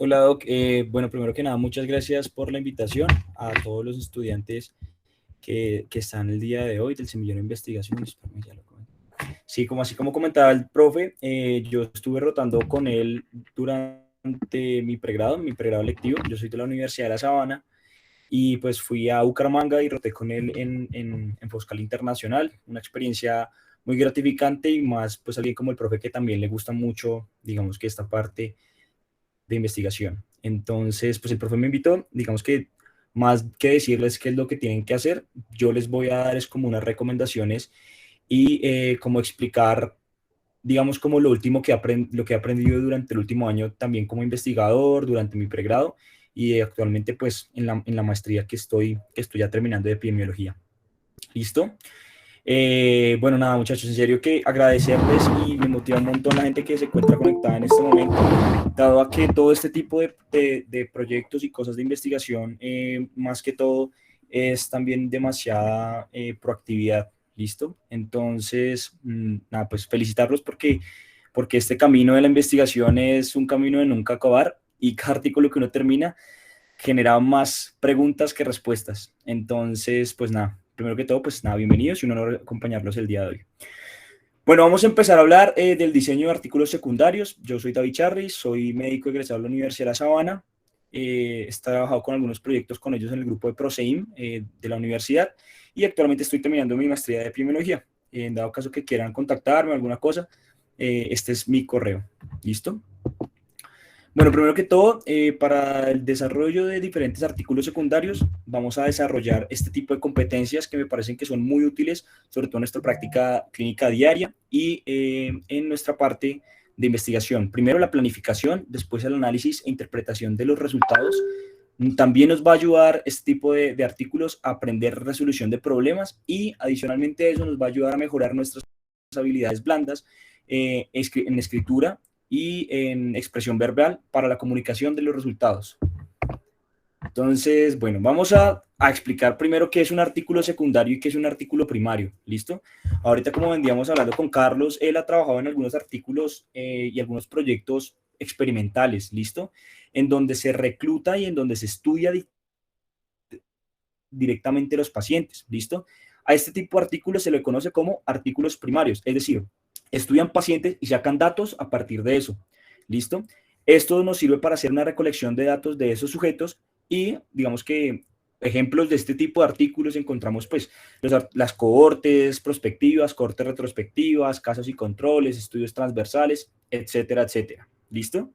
Hola, Doc. Bueno, primero que nada, muchas gracias por la invitación a todos los estudiantes que están el día de hoy del Semillero de Investigación. Espérame, ya lo comento. Sí, como así como comentaba el profe, yo estuve rotando con él durante mi pregrado lectivo. Yo soy de la Universidad de La Sabana y pues fui a Bucaramanga y roté con él en Foscal Internacional. Una experiencia muy gratificante y más pues alguien como el profe que también le gusta mucho, digamos que esta parte de investigación. Entonces, pues el profe me invitó, digamos que más que decirles qué es lo que tienen que hacer, yo les voy a dar es como unas recomendaciones y como explicar, digamos, como lo último lo que he aprendido durante el último año también como investigador, durante mi pregrado y actualmente pues en la maestría que estoy ya terminando de epidemiología. ¿Listo? Bueno, nada, muchachos, en serio que agradecerles y me motiva un montón la gente que se encuentra conectada en este momento, dado a que todo este tipo de proyectos y cosas de investigación, más que todo, es también demasiada proactividad, ¿listo? Entonces, nada, pues felicitarlos porque este camino de la investigación es un camino de nunca acabar y cada artículo que uno termina genera más preguntas que respuestas. Entonces, pues nada, primero que todo, pues nada, bienvenidos y un honor acompañarlos el día de hoy. Bueno, vamos a empezar a hablar del diseño de artículos secundarios. Yo soy David Charris, soy médico egresado de la Universidad de La Sabana. He trabajado con algunos proyectos con ellos en el grupo de ProSeim de la universidad y actualmente estoy terminando mi maestría de epidemiología. En dado caso que quieran contactarme, alguna cosa, este es mi correo. ¿Listo? Bueno, primero que todo, para el desarrollo de diferentes artículos secundarios, vamos a desarrollar este tipo de competencias que me parecen que son muy útiles, sobre todo en nuestra práctica clínica diaria y en nuestra parte de investigación. Primero la planificación, después el análisis e interpretación de los resultados. También nos va a ayudar este tipo de artículos a aprender resolución de problemas y adicionalmente a eso nos va a ayudar a mejorar nuestras habilidades blandas en escritura y en expresión verbal para la comunicación de los resultados. Entonces, bueno, vamos a explicar primero qué es un artículo secundario y qué es un artículo primario, ¿listo? Ahorita como vendíamos hablando con Carlos, él ha trabajado en algunos artículos y algunos proyectos experimentales, ¿listo? En donde se recluta y en donde se estudia directamente los pacientes, ¿listo? A este tipo de artículos se le conoce como artículos primarios, es decir, estudian pacientes y sacan datos a partir de eso, ¿listo? Esto nos sirve para hacer una recolección de datos de esos sujetos y digamos que ejemplos de este tipo de artículos encontramos pues las cohortes prospectivas, cohortes retrospectivas, casos y controles, estudios transversales, etcétera, etcétera, ¿listo?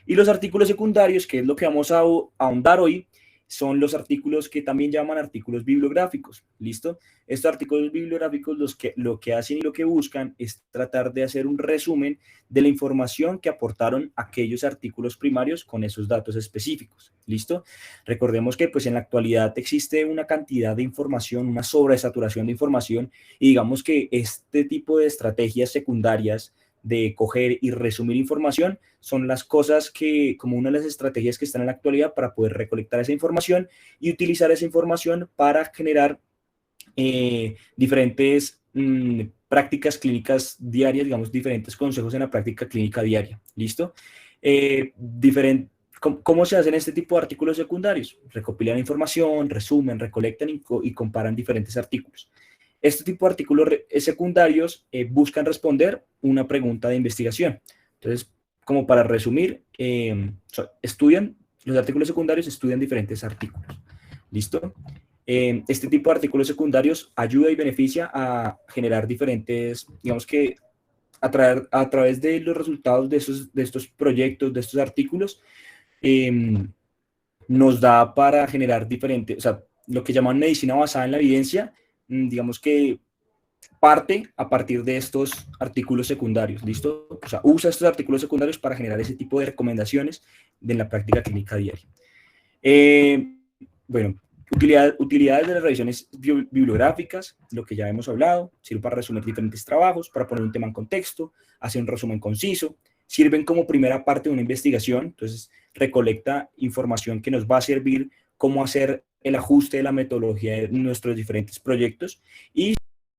Y los artículos secundarios, que es lo que vamos a ahondar hoy, son los artículos que también llaman artículos bibliográficos, ¿listo? Estos artículos bibliográficos lo que hacen y lo que buscan es tratar de hacer un resumen de la información que aportaron aquellos artículos primarios con esos datos específicos, ¿listo? Recordemos que pues en la actualidad existe una cantidad de información, una sobresaturación de información y digamos que este tipo de estrategias secundarias de coger y resumir información son las cosas que, como una de las estrategias que están en la actualidad para poder recolectar esa información y utilizar esa información para generar diferentes prácticas clínicas diarias, digamos, diferentes consejos en la práctica clínica diaria. ¿Listo? ¿Cómo se hacen este tipo de artículos secundarios? Recopilan información, resumen, recolectan y comparan diferentes artículos. Este tipo de artículos secundarios buscan responder una pregunta de investigación. Entonces, como para resumir, los artículos secundarios estudian diferentes artículos. ¿Listo? Este tipo de artículos secundarios ayuda y beneficia a generar diferentes, digamos que a través de los resultados de estos proyectos, de estos artículos, nos da para generar diferentes, o sea, lo que llaman medicina basada en la evidencia, digamos que parte a partir de estos artículos secundarios, ¿listo? O sea, usa estos artículos secundarios para generar ese tipo de recomendaciones de la práctica clínica diaria. Bueno, utilidades de las revisiones bibliográficas, lo que ya hemos hablado, sirve para resumir diferentes trabajos, para poner un tema en contexto, hacer un resumen conciso, sirven como primera parte de una investigación, entonces recolecta información que nos va a servir cómo hacer el ajuste de la metodología de nuestros diferentes proyectos y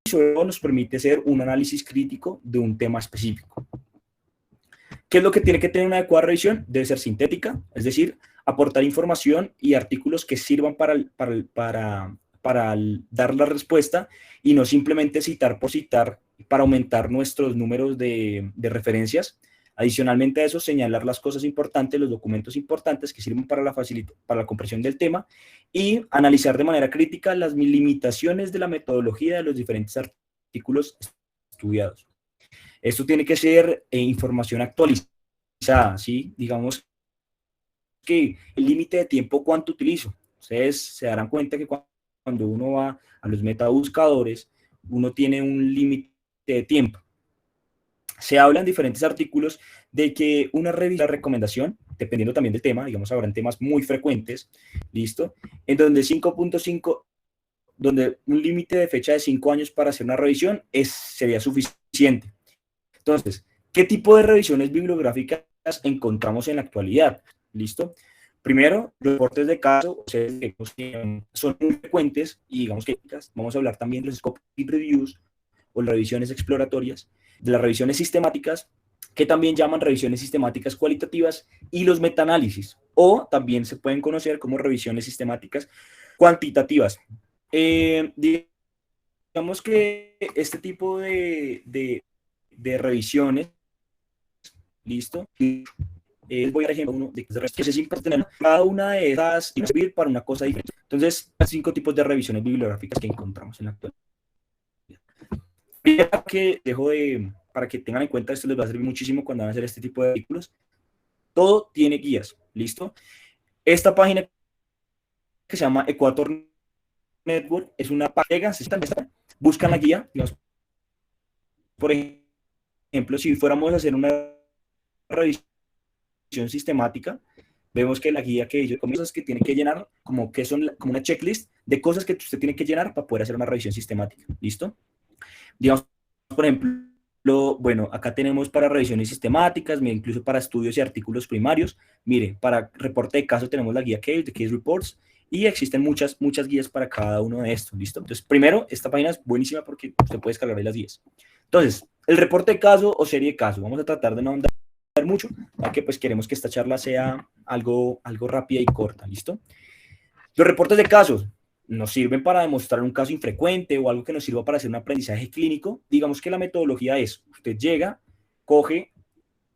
sobre todo nos permite hacer un análisis crítico de un tema específico. ¿Qué es lo que tiene que tener una adecuada revisión? Debe ser sintética, es decir, aportar información y artículos que sirvan para dar la respuesta y no simplemente citar por citar para aumentar nuestros números de referencias. Adicionalmente a eso, señalar las cosas importantes, los documentos importantes que sirven para la comprensión del tema y analizar de manera crítica las limitaciones de la metodología de los diferentes artículos estudiados. Esto tiene que ser información actualizada, ¿sí? Digamos que el límite de tiempo, ¿cuánto utilizo? Ustedes se darán cuenta que cuando uno va a los metabuscadores, uno tiene un límite de tiempo. Se habla en diferentes artículos de que una revista de recomendación, dependiendo también del tema, digamos, habrán temas muy frecuentes, ¿listo? En donde 5.5, donde un límite de fecha de 5 años para hacer una revisión sería suficiente. Entonces, ¿qué tipo de revisiones bibliográficas encontramos en la actualidad? ¿Listo? Primero, los reportes de caso, o sea, son muy frecuentes y digamos que vamos a hablar también de los scope reviews o las revisiones exploratorias, de las revisiones sistemáticas, que también llaman revisiones sistemáticas cualitativas, y los metaanálisis, o también se pueden conocer como revisiones sistemáticas cuantitativas. Digamos que este tipo de revisiones, ¿listo? Voy a dar ejemplo uno de que es importante. Cada una de esas tiene que servir para una cosa diferente. Entonces, 5 tipos de revisiones bibliográficas que encontramos en la actualidad. Primero que dejo para que tengan en cuenta, esto les va a servir muchísimo cuando van a hacer este tipo de artículos. Todo tiene guías, ¿listo? Esta página que se llama Equator Network es una página, buscan la guía, digamos, por ejemplo, si fuéramos a hacer una revisión sistemática, vemos que la guía que ellos comienzan es que tienen que llenar como que son como una checklist de cosas que usted tiene que llenar para poder hacer una revisión sistemática. ¿Listo? Digamos, por ejemplo, bueno, acá tenemos para revisiones sistemáticas, mire, incluso para estudios y artículos primarios. Mire, para reporte de caso tenemos la guía Case, de Case Reports, y existen muchas guías para cada uno de estos. ¿Listo? Entonces, primero, esta página es buenísima porque usted puede descargar ahí las guías. Entonces, el reporte de caso o serie de caso. Vamos a tratar de no andar mucho, ya que pues queremos que esta charla sea algo rápida y corta, ¿listo? Los reportes de casos nos sirven para demostrar un caso infrecuente o algo que nos sirva para hacer un aprendizaje clínico. Digamos que la metodología es, usted llega, coge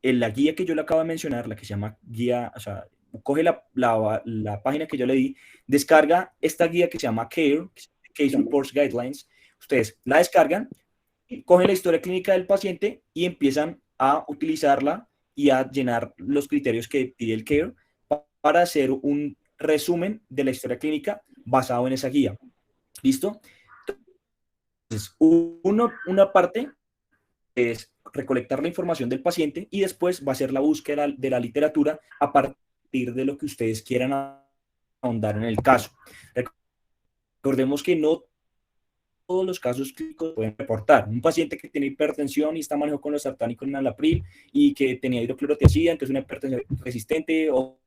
la guía que yo le acabo de mencionar, la que se llama guía, o sea, coge la página que yo le di, descarga esta guía que se llama CARE, Case Reports Guidelines, ustedes la descargan, cogen la historia clínica del paciente y empiezan a utilizarla y a llenar los criterios que pide el CARE para hacer un resumen de la historia clínica basado en esa guía. ¿Listo? Entonces, una parte es recolectar la información del paciente y después va a ser la búsqueda de la literatura a partir de lo que ustedes quieran ahondar en el caso. Recordemos que no todos los casos clínicos pueden reportar. Un paciente que tiene hipertensión y está manejado con los sartánicos en enalapril y que tenía hidroclorotiazida, entonces una hipertensión resistente o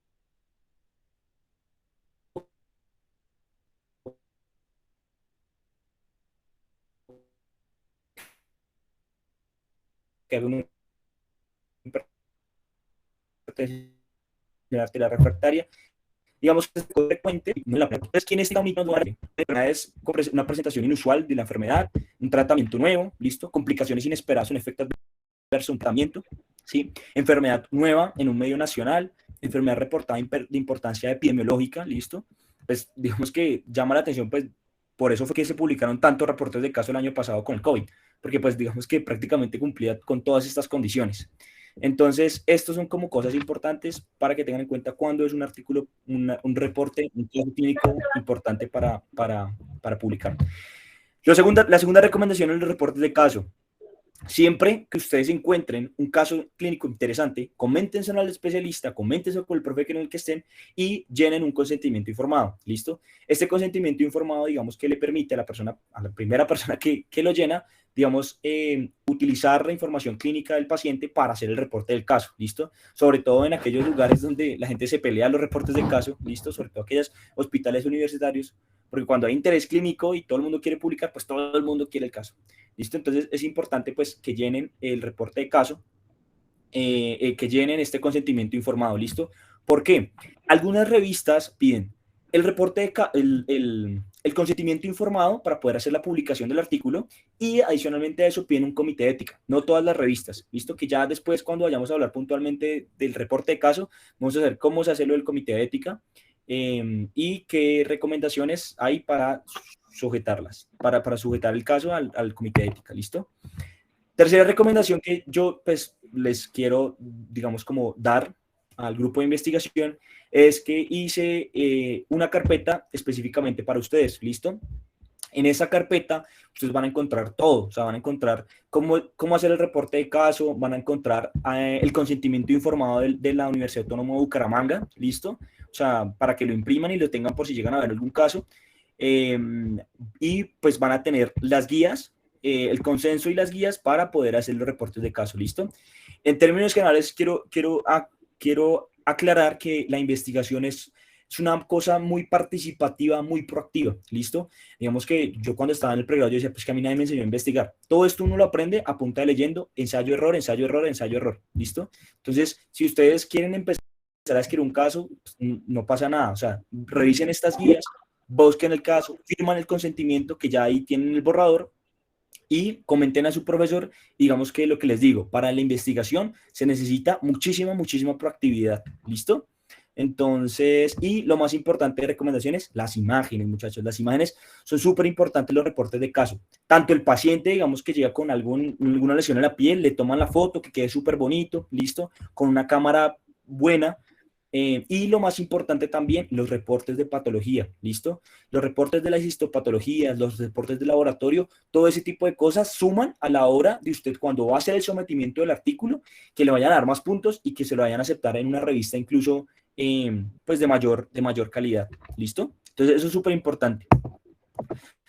que haga una hipertensión arterial refractaria, digamos que es frecuente. Entonces, ¿quién está unido? Es una presentación inusual de la enfermedad, un tratamiento nuevo, listo, complicaciones inesperadas, un efecto adverso, un tratamiento, ¿sí? Enfermedad nueva en un medio nacional, enfermedad reportada de importancia epidemiológica, listo. Pues digamos que llama la atención, pues por eso fue que se publicaron tantos reportes de casos el año pasado con el COVID, porque pues digamos que prácticamente cumplía con todas estas condiciones. Entonces, estos son como cosas importantes para que tengan en cuenta cuando es un artículo, un reporte, un caso clínico importante para publicar. La segunda recomendación es el reporte de caso. Siempre que ustedes encuentren un caso clínico interesante, coméntenselo al especialista, coméntenselo con el profe en el que estén y llenen un consentimiento informado, ¿listo? Este consentimiento informado, digamos que le permite a la primera persona que lo llena, digamos, utilizar la información clínica del paciente para hacer el reporte del caso, ¿listo? Sobre todo en aquellos lugares donde la gente se pelea los reportes del caso, ¿listo? Sobre todo aquellos hospitales universitarios, porque cuando hay interés clínico y todo el mundo quiere publicar, pues todo el mundo quiere el caso. ¿Listo? Entonces es importante pues que llenen el reporte de caso que llenen este consentimiento informado, ¿listo? ¿Por qué? Algunas revistas piden el reporte el consentimiento informado para poder hacer la publicación del artículo y adicionalmente a eso piden un comité de ética, no todas las revistas, ¿listo? Que ya después cuando vayamos a hablar puntualmente del reporte de caso, vamos a ver cómo se hace lo del comité de ética y qué recomendaciones hay para sujetarlas, para sujetar el caso al comité de ética, ¿listo? Tercera recomendación que yo pues les quiero, digamos, como dar al grupo de investigación es que hice una carpeta específicamente para ustedes, ¿listo? En esa carpeta ustedes van a encontrar todo, o sea, van a encontrar cómo hacer el reporte de caso, van a encontrar el consentimiento informado de la Universidad Autónoma de Bucaramanga, ¿listo? O sea, para que lo impriman y lo tengan por si llegan a ver algún caso. Y pues van a tener las guías, el consenso y las guías para poder hacer los reportes de caso, ¿listo? En términos generales, quiero aclarar que la investigación es una cosa muy participativa, muy proactiva, ¿listo? Digamos que yo cuando estaba en el pregrado yo decía, pues que a mí nadie me enseñó a investigar. Todo esto uno lo aprende a punta de leyendo, ensayo, error, ensayo, error, ensayo, error, ¿listo? Entonces, si ustedes quieren empezar a escribir un caso, pues, no pasa nada, o sea, revisen estas guías, busquen el caso, firman el consentimiento que ya ahí tienen el borrador y comenten a su profesor, digamos que lo que les digo, para la investigación se necesita muchísima proactividad, ¿listo? Entonces, y lo más importante de recomendaciones, las imágenes, muchachos, las imágenes son súper importantes los reportes de caso. Tanto el paciente, digamos que llega con alguna lesión en la piel, le toman la foto, que quede súper bonito, listo, con una cámara buena, y lo más importante también, los reportes de patología, ¿listo? Los reportes de las histopatologías, los reportes de laboratorio, todo ese tipo de cosas suman a la hora de usted cuando va a hacer el sometimiento del artículo, que le vayan a dar más puntos y que se lo vayan a aceptar en una revista incluso pues de mayor calidad, ¿listo? Entonces eso es súper importante.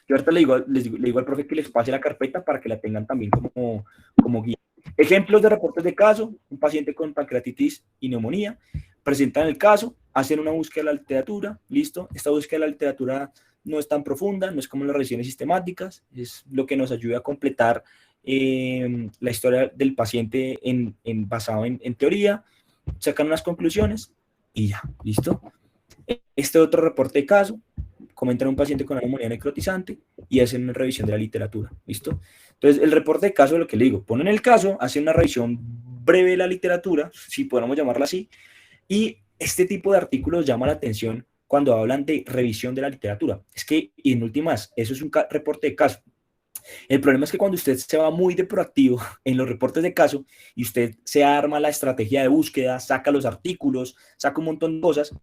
Yo ahorita le digo al profe que les pase la carpeta para que la tengan también como guía. Ejemplos de reportes de caso, un paciente con pancreatitis y neumonía, presentan el caso, hacen una búsqueda de la literatura, listo. Esta búsqueda de la literatura no es tan profunda, no es como las revisiones sistemáticas, es lo que nos ayuda a completar la historia del paciente basado en teoría, sacan unas conclusiones y ya, listo. Este otro reporte de caso, comentan a un paciente con neumonía necrotizante y hacen una revisión de la literatura, ¿listo? Entonces, el reporte de caso es lo que le digo, ponen el caso, hacen una revisión breve de la literatura, si podemos llamarla así, y este tipo de artículos llama la atención cuando hablan de revisión de la literatura. Es que, y en últimas, eso es un reporte de caso. El problema es que cuando usted se va muy de proactivo en los reportes de caso y usted se arma la estrategia de búsqueda, saca los artículos, saca un montón de cosas,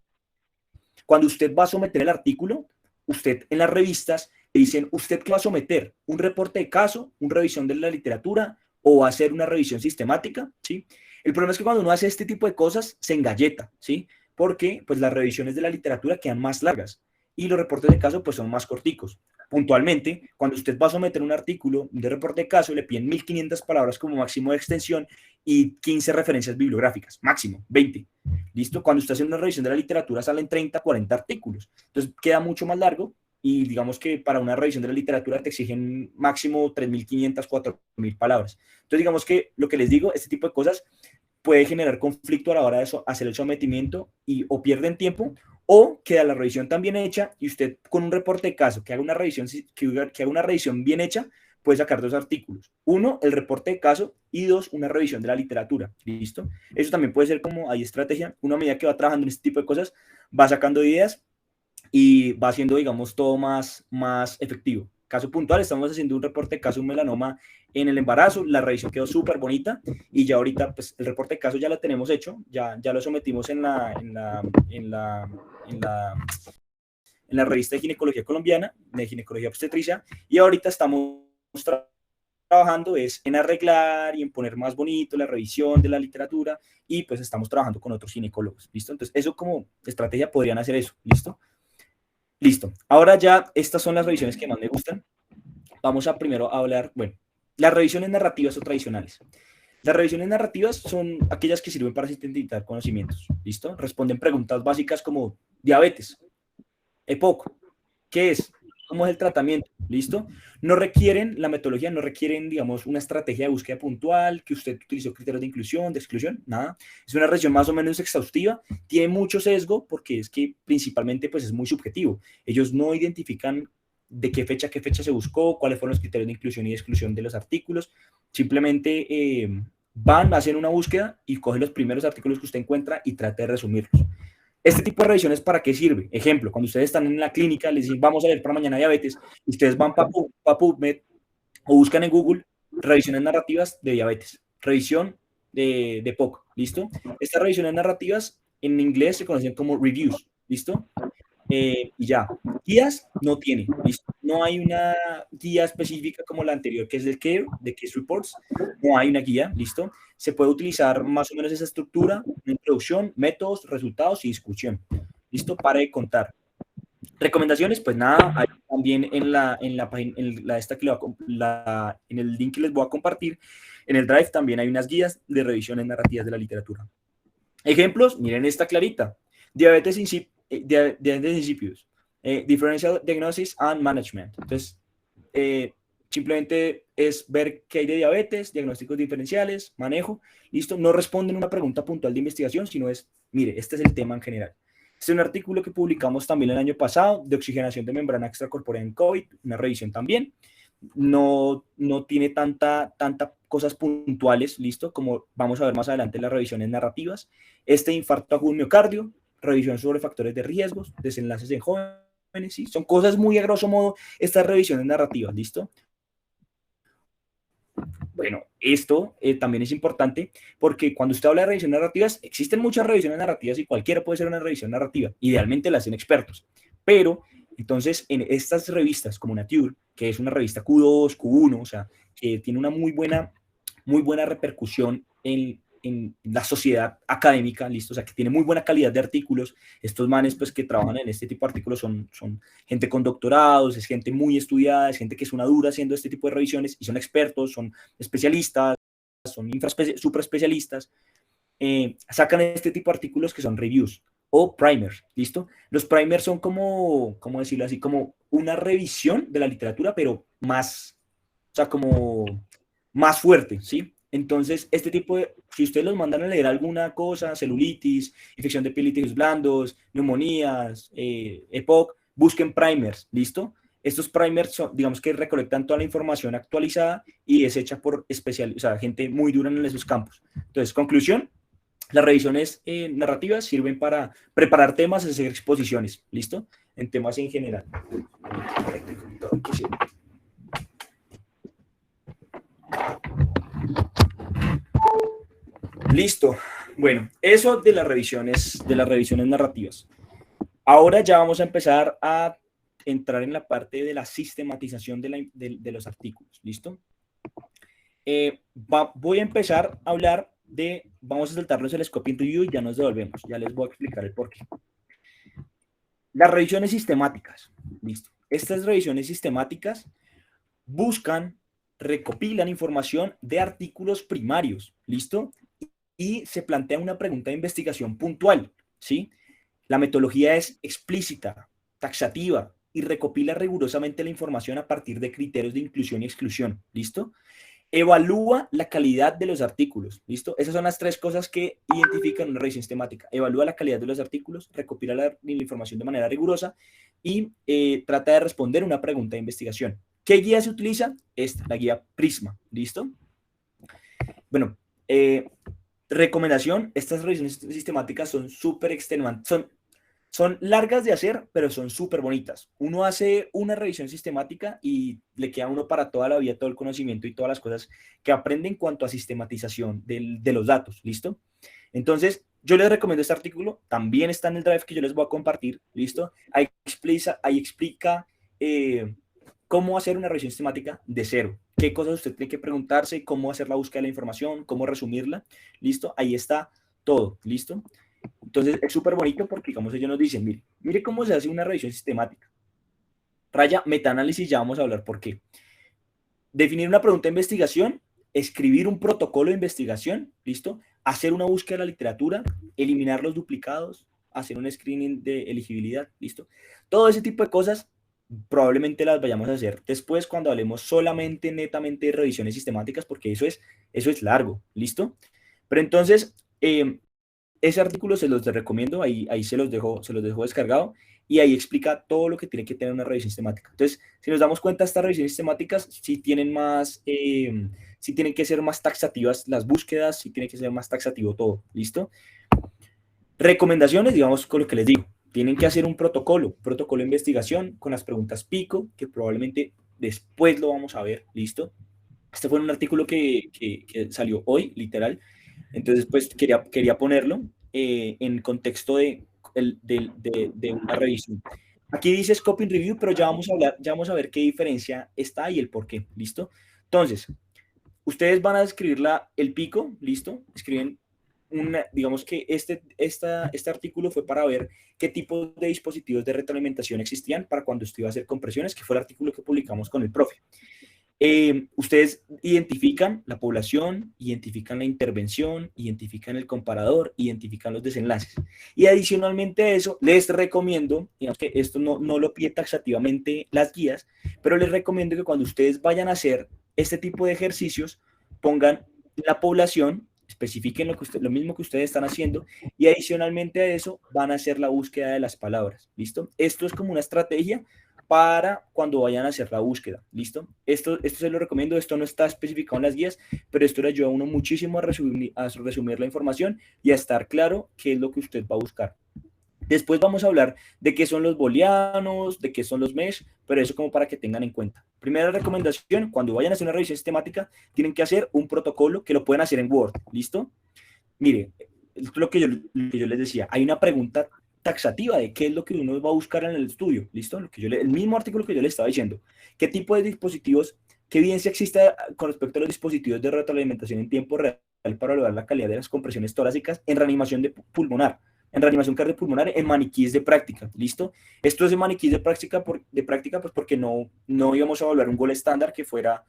cuando usted va a someter el artículo, usted en las revistas le dicen, ¿usted qué va a someter? ¿Un reporte de caso? ¿Una revisión de la literatura? ¿O va a hacer una revisión sistemática? ¿Sí? El problema es que cuando uno hace este tipo de cosas, se engalleta, ¿sí? Porque pues, las revisiones de la literatura quedan más largas y los reportes de caso pues, son más corticos. Puntualmente, cuando usted va a someter un artículo de reporte de caso, le piden 1500 palabras como máximo de extensión y 15 referencias bibliográficas, máximo, 20. ¿Listo? Cuando usted hace una revisión de la literatura salen 30, 40 artículos. Entonces queda mucho más largo y digamos que para una revisión de la literatura te exigen máximo 3500, 4000 palabras. Entonces digamos que lo que les digo, este tipo de cosas puede generar conflicto a la hora de hacer el sometimiento y o pierden tiempo o queda la revisión tan bien hecha y usted con un reporte de caso que haga una revisión bien hecha puede sacar dos artículos. Uno, el reporte de caso y dos, una revisión de la literatura. ¿Listo? Eso también puede ser como hay estrategia. Una medida que va trabajando en este tipo de cosas va sacando ideas y va haciendo, digamos, todo más efectivo. Caso puntual, estamos haciendo un reporte de caso de melanoma en el embarazo, la revisión quedó súper bonita y ya ahorita pues el reporte de caso ya lo tenemos hecho, ya lo sometimos en la revista de ginecología colombiana, de ginecología obstetricia, y ahorita estamos trabajando es en arreglar y en poner más bonito la revisión de la literatura y pues estamos trabajando con otros ginecólogos, ¿listo? Entonces eso como estrategia podrían hacer eso, ¿listo? Listo. Ahora ya estas son las revisiones que más me gustan. Vamos a primero hablar, bueno, las revisiones narrativas o tradicionales. Las revisiones narrativas son aquellas que sirven para sintetizar conocimientos, ¿listo? Responden preguntas básicas como diabetes, EPOC, ¿qué es? cómo es el tratamiento, ¿listo? No requieren, la metodología no requieren, digamos, una estrategia de búsqueda puntual, que usted utilizó criterios de inclusión, de exclusión, nada. Es una revisión más o menos exhaustiva, tiene mucho sesgo porque es que principalmente pues es muy subjetivo. Ellos no identifican de qué fecha se buscó, cuáles fueron los criterios de inclusión y exclusión de los artículos, simplemente van, hacen una búsqueda y cogen los primeros artículos que usted encuentra y trata de resumirlos. Este tipo de revisiones, ¿para qué sirve? Ejemplo, cuando ustedes están en la clínica, les dicen, vamos a ver para mañana diabetes, y ustedes van para PubMed o buscan en Google revisiones narrativas de diabetes, revisión de POC, ¿listo? Estas revisiones narrativas en inglés se conocen como reviews, ¿listo? Y ya, guías no tiene, ¿listo? No hay una guía específica como la anterior, que es del CARE, de Case Reports, no hay una guía, ¿listo? Se puede utilizar más o menos esa estructura, introducción, métodos, resultados y discusión, ¿listo? Para de contar. Recomendaciones, pues nada, hay también en la página, esta que en el link que les voy a compartir, en el Drive también hay unas guías de revisiones narrativas de la literatura. Ejemplos, miren esta clarita. Diabetes insipidus, differential diagnosis and management. Entonces, simplemente es ver qué hay de diabetes, diagnósticos diferenciales, manejo, listo. No responden una pregunta puntual de investigación, sino es, mire, este es el tema en general. Este es un artículo que publicamos también el año pasado de oxigenación de membrana extracorpórea en COVID, una revisión también. No tiene tanta cosas puntuales, listo, como vamos a ver más adelante en las revisiones narrativas. Este infarto agudo miocardio, revisión sobre factores de riesgos, desenlaces en jóvenes, ¿sí? Son cosas muy a grosso modo estas revisiones narrativas, ¿listo? Bueno, esto también es importante porque cuando usted habla de revisiones narrativas, existen muchas revisiones narrativas y cualquiera puede ser una revisión narrativa. Idealmente la hacen expertos. Pero, entonces, en estas revistas como Nature, que es una revista Q2, Q1, o sea, que tiene una muy buena repercusión en la sociedad académica, listo, o sea, que tiene muy buena calidad de artículos. Estos manes, pues, que trabajan en este tipo de artículos son gente con doctorados, es gente muy estudiada, es gente que es una dura haciendo este tipo de revisiones y son expertos, son especialistas, son super especialistas. Sacan este tipo de artículos que son reviews o primers, ¿listo? Los primers son como, ¿cómo decirlo así? Como una revisión de la literatura, pero más, o sea, como más fuerte, ¿sí? Entonces, este tipo de, si ustedes los mandan a leer alguna cosa, celulitis, infección de piel y tejidos blandos, neumonías, EPOC, busquen primers, ¿listo? Estos primers son, digamos que recolectan toda la información actualizada y es hecha por o sea, gente muy dura en esos campos. Entonces, conclusión, las revisiones narrativas sirven para preparar temas y hacer exposiciones, ¿listo? En temas en general. Listo. Bueno, eso de las revisiones narrativas. Ahora ya vamos a empezar a entrar en la parte de la sistematización de los artículos, ¿listo? Voy a empezar a hablar vamos a saltarnos el Scoping Review y ya nos devolvemos, ya les voy a explicar el porqué. Las revisiones sistemáticas, ¿listo? Estas revisiones sistemáticas recopilan información de artículos primarios, ¿listo? Y se plantea una pregunta de investigación puntual, ¿sí? La metodología es explícita, taxativa y recopila rigurosamente la información a partir de criterios de inclusión y exclusión, ¿listo? Evalúa la calidad de los artículos, ¿listo? Esas son las tres cosas que identifican una revisión sistemática. Evalúa la calidad de los artículos, recopila la información de manera rigurosa y trata de responder una pregunta de investigación. ¿Qué guía se utiliza? Esta, la guía Prisma, ¿listo? Bueno, recomendación, estas revisiones sistemáticas son súper extenuantes, son largas de hacer, pero son súper bonitas. Uno hace una revisión sistemática y le queda a uno para toda la vida todo el conocimiento y todas las cosas que aprende en cuanto a sistematización de los datos, ¿listo? Entonces, yo les recomiendo este artículo, también está en el Drive que yo les voy a compartir, ¿listo? Ahí explica cómo hacer una revisión sistemática de cero, qué cosas usted tiene que preguntarse, cómo hacer la búsqueda de la información, cómo resumirla, ¿listo? Ahí está todo, ¿listo? Entonces es súper bonito porque, digamos, ellos nos dicen, mire cómo se hace una revisión sistemática. Raya, metaanálisis, ya vamos a hablar por qué. Definir una pregunta de investigación, escribir un protocolo de investigación, ¿listo? Hacer una búsqueda de la literatura, eliminar los duplicados, hacer un screening de elegibilidad, ¿listo? Todo ese tipo de cosas probablemente las vayamos a hacer después cuando hablemos solamente, netamente de revisiones sistemáticas, porque eso es largo, ¿listo? Pero entonces, ese artículo se los recomiendo, ahí se los dejo descargado, y ahí explica todo lo que tiene que tener una revisión sistemática. Entonces, si nos damos cuenta, estas revisiones sistemáticas sí tienen más, sí tienen que ser más taxativas las búsquedas, sí tiene que ser más taxativo todo, ¿listo? Recomendaciones, digamos, con lo que les digo. Tienen que hacer un protocolo de investigación con las preguntas pico, que probablemente después lo vamos a ver, ¿listo? Este fue un artículo que salió hoy, literal. Entonces, pues quería ponerlo en contexto de una revisión. Aquí dice Scoping Review, pero ya vamos a ver qué diferencia está y el por qué, ¿listo? Entonces, ustedes van a escribir el pico, ¿listo? Escriben digamos que este artículo fue para ver qué tipo de dispositivos de retroalimentación existían para cuando usted iba a hacer compresiones, que fue el artículo que publicamos con el profe. Ustedes identifican la población, identifican la intervención, identifican el comparador, identifican los desenlaces. Y adicionalmente a eso, les recomiendo, digamos que esto no lo pide taxativamente las guías, pero les recomiendo que cuando ustedes vayan a hacer este tipo de ejercicios, pongan la población, especifiquen lo mismo que ustedes están haciendo, y adicionalmente a eso van a hacer la búsqueda de las palabras, ¿listo? Esto es como una estrategia para cuando vayan a hacer la búsqueda, ¿listo? Esto se lo recomiendo, esto no está especificado en las guías, pero esto le ayuda a uno muchísimo a resumir la información y a estar claro qué es lo que usted va a buscar. Después vamos a hablar de qué son los booleanos, de qué son los mesh, pero eso como para que tengan en cuenta. Primera recomendación, cuando vayan a hacer una revisión sistemática, tienen que hacer un protocolo que lo pueden hacer en Word, ¿listo? Mire, lo que yo les decía, hay una pregunta taxativa de qué es lo que uno va a buscar en el estudio, ¿listo? El mismo artículo que yo le estaba diciendo. ¿Qué tipo de dispositivos, qué evidencia existe con respecto a los dispositivos de retroalimentación en tiempo real para evaluar la calidad de las compresiones torácicas en reanimación pulmonar? En reanimación cardiopulmonar, en maniquíes de práctica, ¿listo? Esto es de maniquíes de práctica, pues porque no íbamos a evaluar un gol estándar que fuera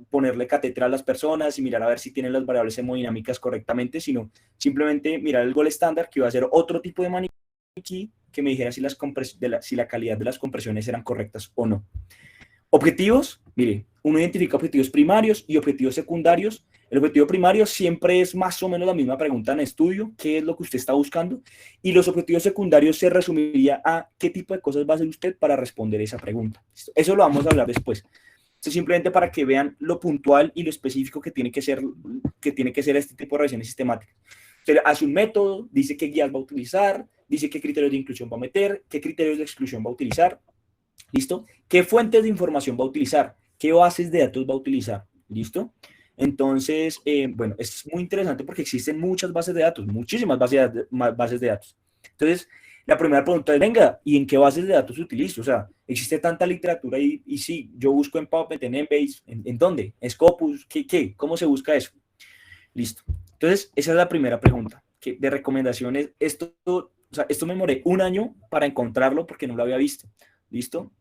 ponerle catéter a las personas y mirar a ver si tienen las variables hemodinámicas correctamente, sino simplemente mirar el gol estándar, que iba a ser otro tipo de maniquí que me dijera si la calidad de las compresiones eran correctas o no. Objetivos, mire, uno identifica objetivos primarios y objetivos secundarios. El objetivo primario siempre es más o menos la misma pregunta en estudio, qué es lo que usted está buscando, y los objetivos secundarios se resumiría a qué tipo de cosas va a hacer usted para responder esa pregunta. Eso lo vamos a hablar después. Esto simplemente para que vean lo puntual y lo específico que tiene que ser este tipo de revisiones sistemáticas. Usted hace un método, dice qué guías va a utilizar, dice qué criterios de inclusión va a meter, qué criterios de exclusión va a utilizar, ¿listo? ¿Qué fuentes de información va a utilizar? ¿Qué bases de datos va a utilizar? ¿Listo? Entonces, bueno, es muy interesante porque existen muchas bases de datos, muchísimas bases de datos. Entonces, la primera pregunta es, venga, ¿y en qué bases de datos utilizo? O sea, existe tanta literatura y sí, yo busco en PubMed, en Embase, ¿en dónde? ¿En Scopus? ¿Qué? ¿Cómo se busca eso? Listo. Entonces, esa es la primera pregunta de recomendaciones. Esto me demoré un año para encontrarlo porque no lo había visto. ¿Listo?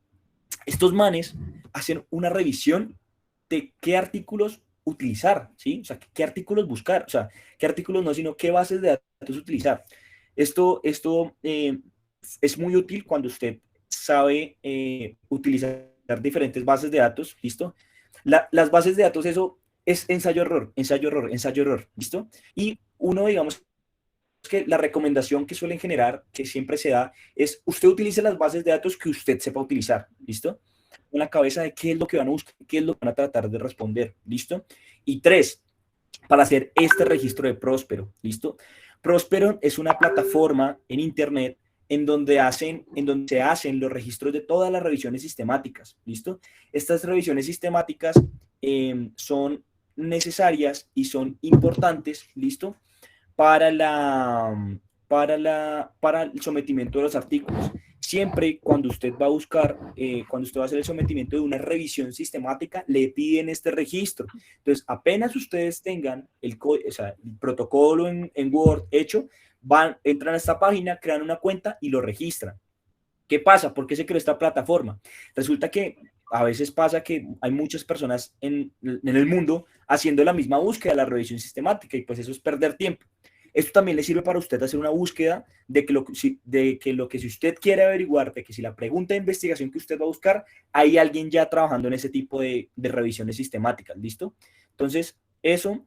Estos manes hacen una revisión de qué artículos utilizar, ¿sí? O sea, qué artículos buscar, o sea, qué artículos no, sino qué bases de datos utilizar. Esto es muy útil cuando usted sabe utilizar diferentes bases de datos, ¿listo? Las bases de datos, eso es ensayo-error, ensayo-error, ensayo-error, ¿listo? Y uno, digamos, que la recomendación que suelen generar, que siempre se da, es usted utilice las bases de datos que usted sepa utilizar, ¿listo? En la cabeza de qué es lo que van a buscar, qué es lo que van a tratar de responder, ¿listo? Y 3, para hacer este registro de Próspero, ¿listo? Próspero es una plataforma en Internet en donde se hacen los registros de todas las revisiones sistemáticas, ¿listo? Estas revisiones sistemáticas son necesarias y son importantes, ¿listo? Para el sometimiento de los artículos. Siempre cuando usted va a buscar, cuando usted va a hacer el sometimiento de una revisión sistemática, le piden este registro. Entonces, apenas ustedes tengan el protocolo en Word hecho, entran a esta página, crean una cuenta y lo registran. ¿Qué pasa? ¿Por qué se creó esta plataforma? Resulta que a veces pasa que hay muchas personas en el mundo haciendo la misma búsqueda de la revisión sistemática y pues eso es perder tiempo. Esto también le sirve para usted hacer una búsqueda de que si usted quiere averiguar, de que si la pregunta de investigación que usted va a buscar, hay alguien ya trabajando en ese tipo de revisiones sistemáticas, ¿listo? Entonces, eso,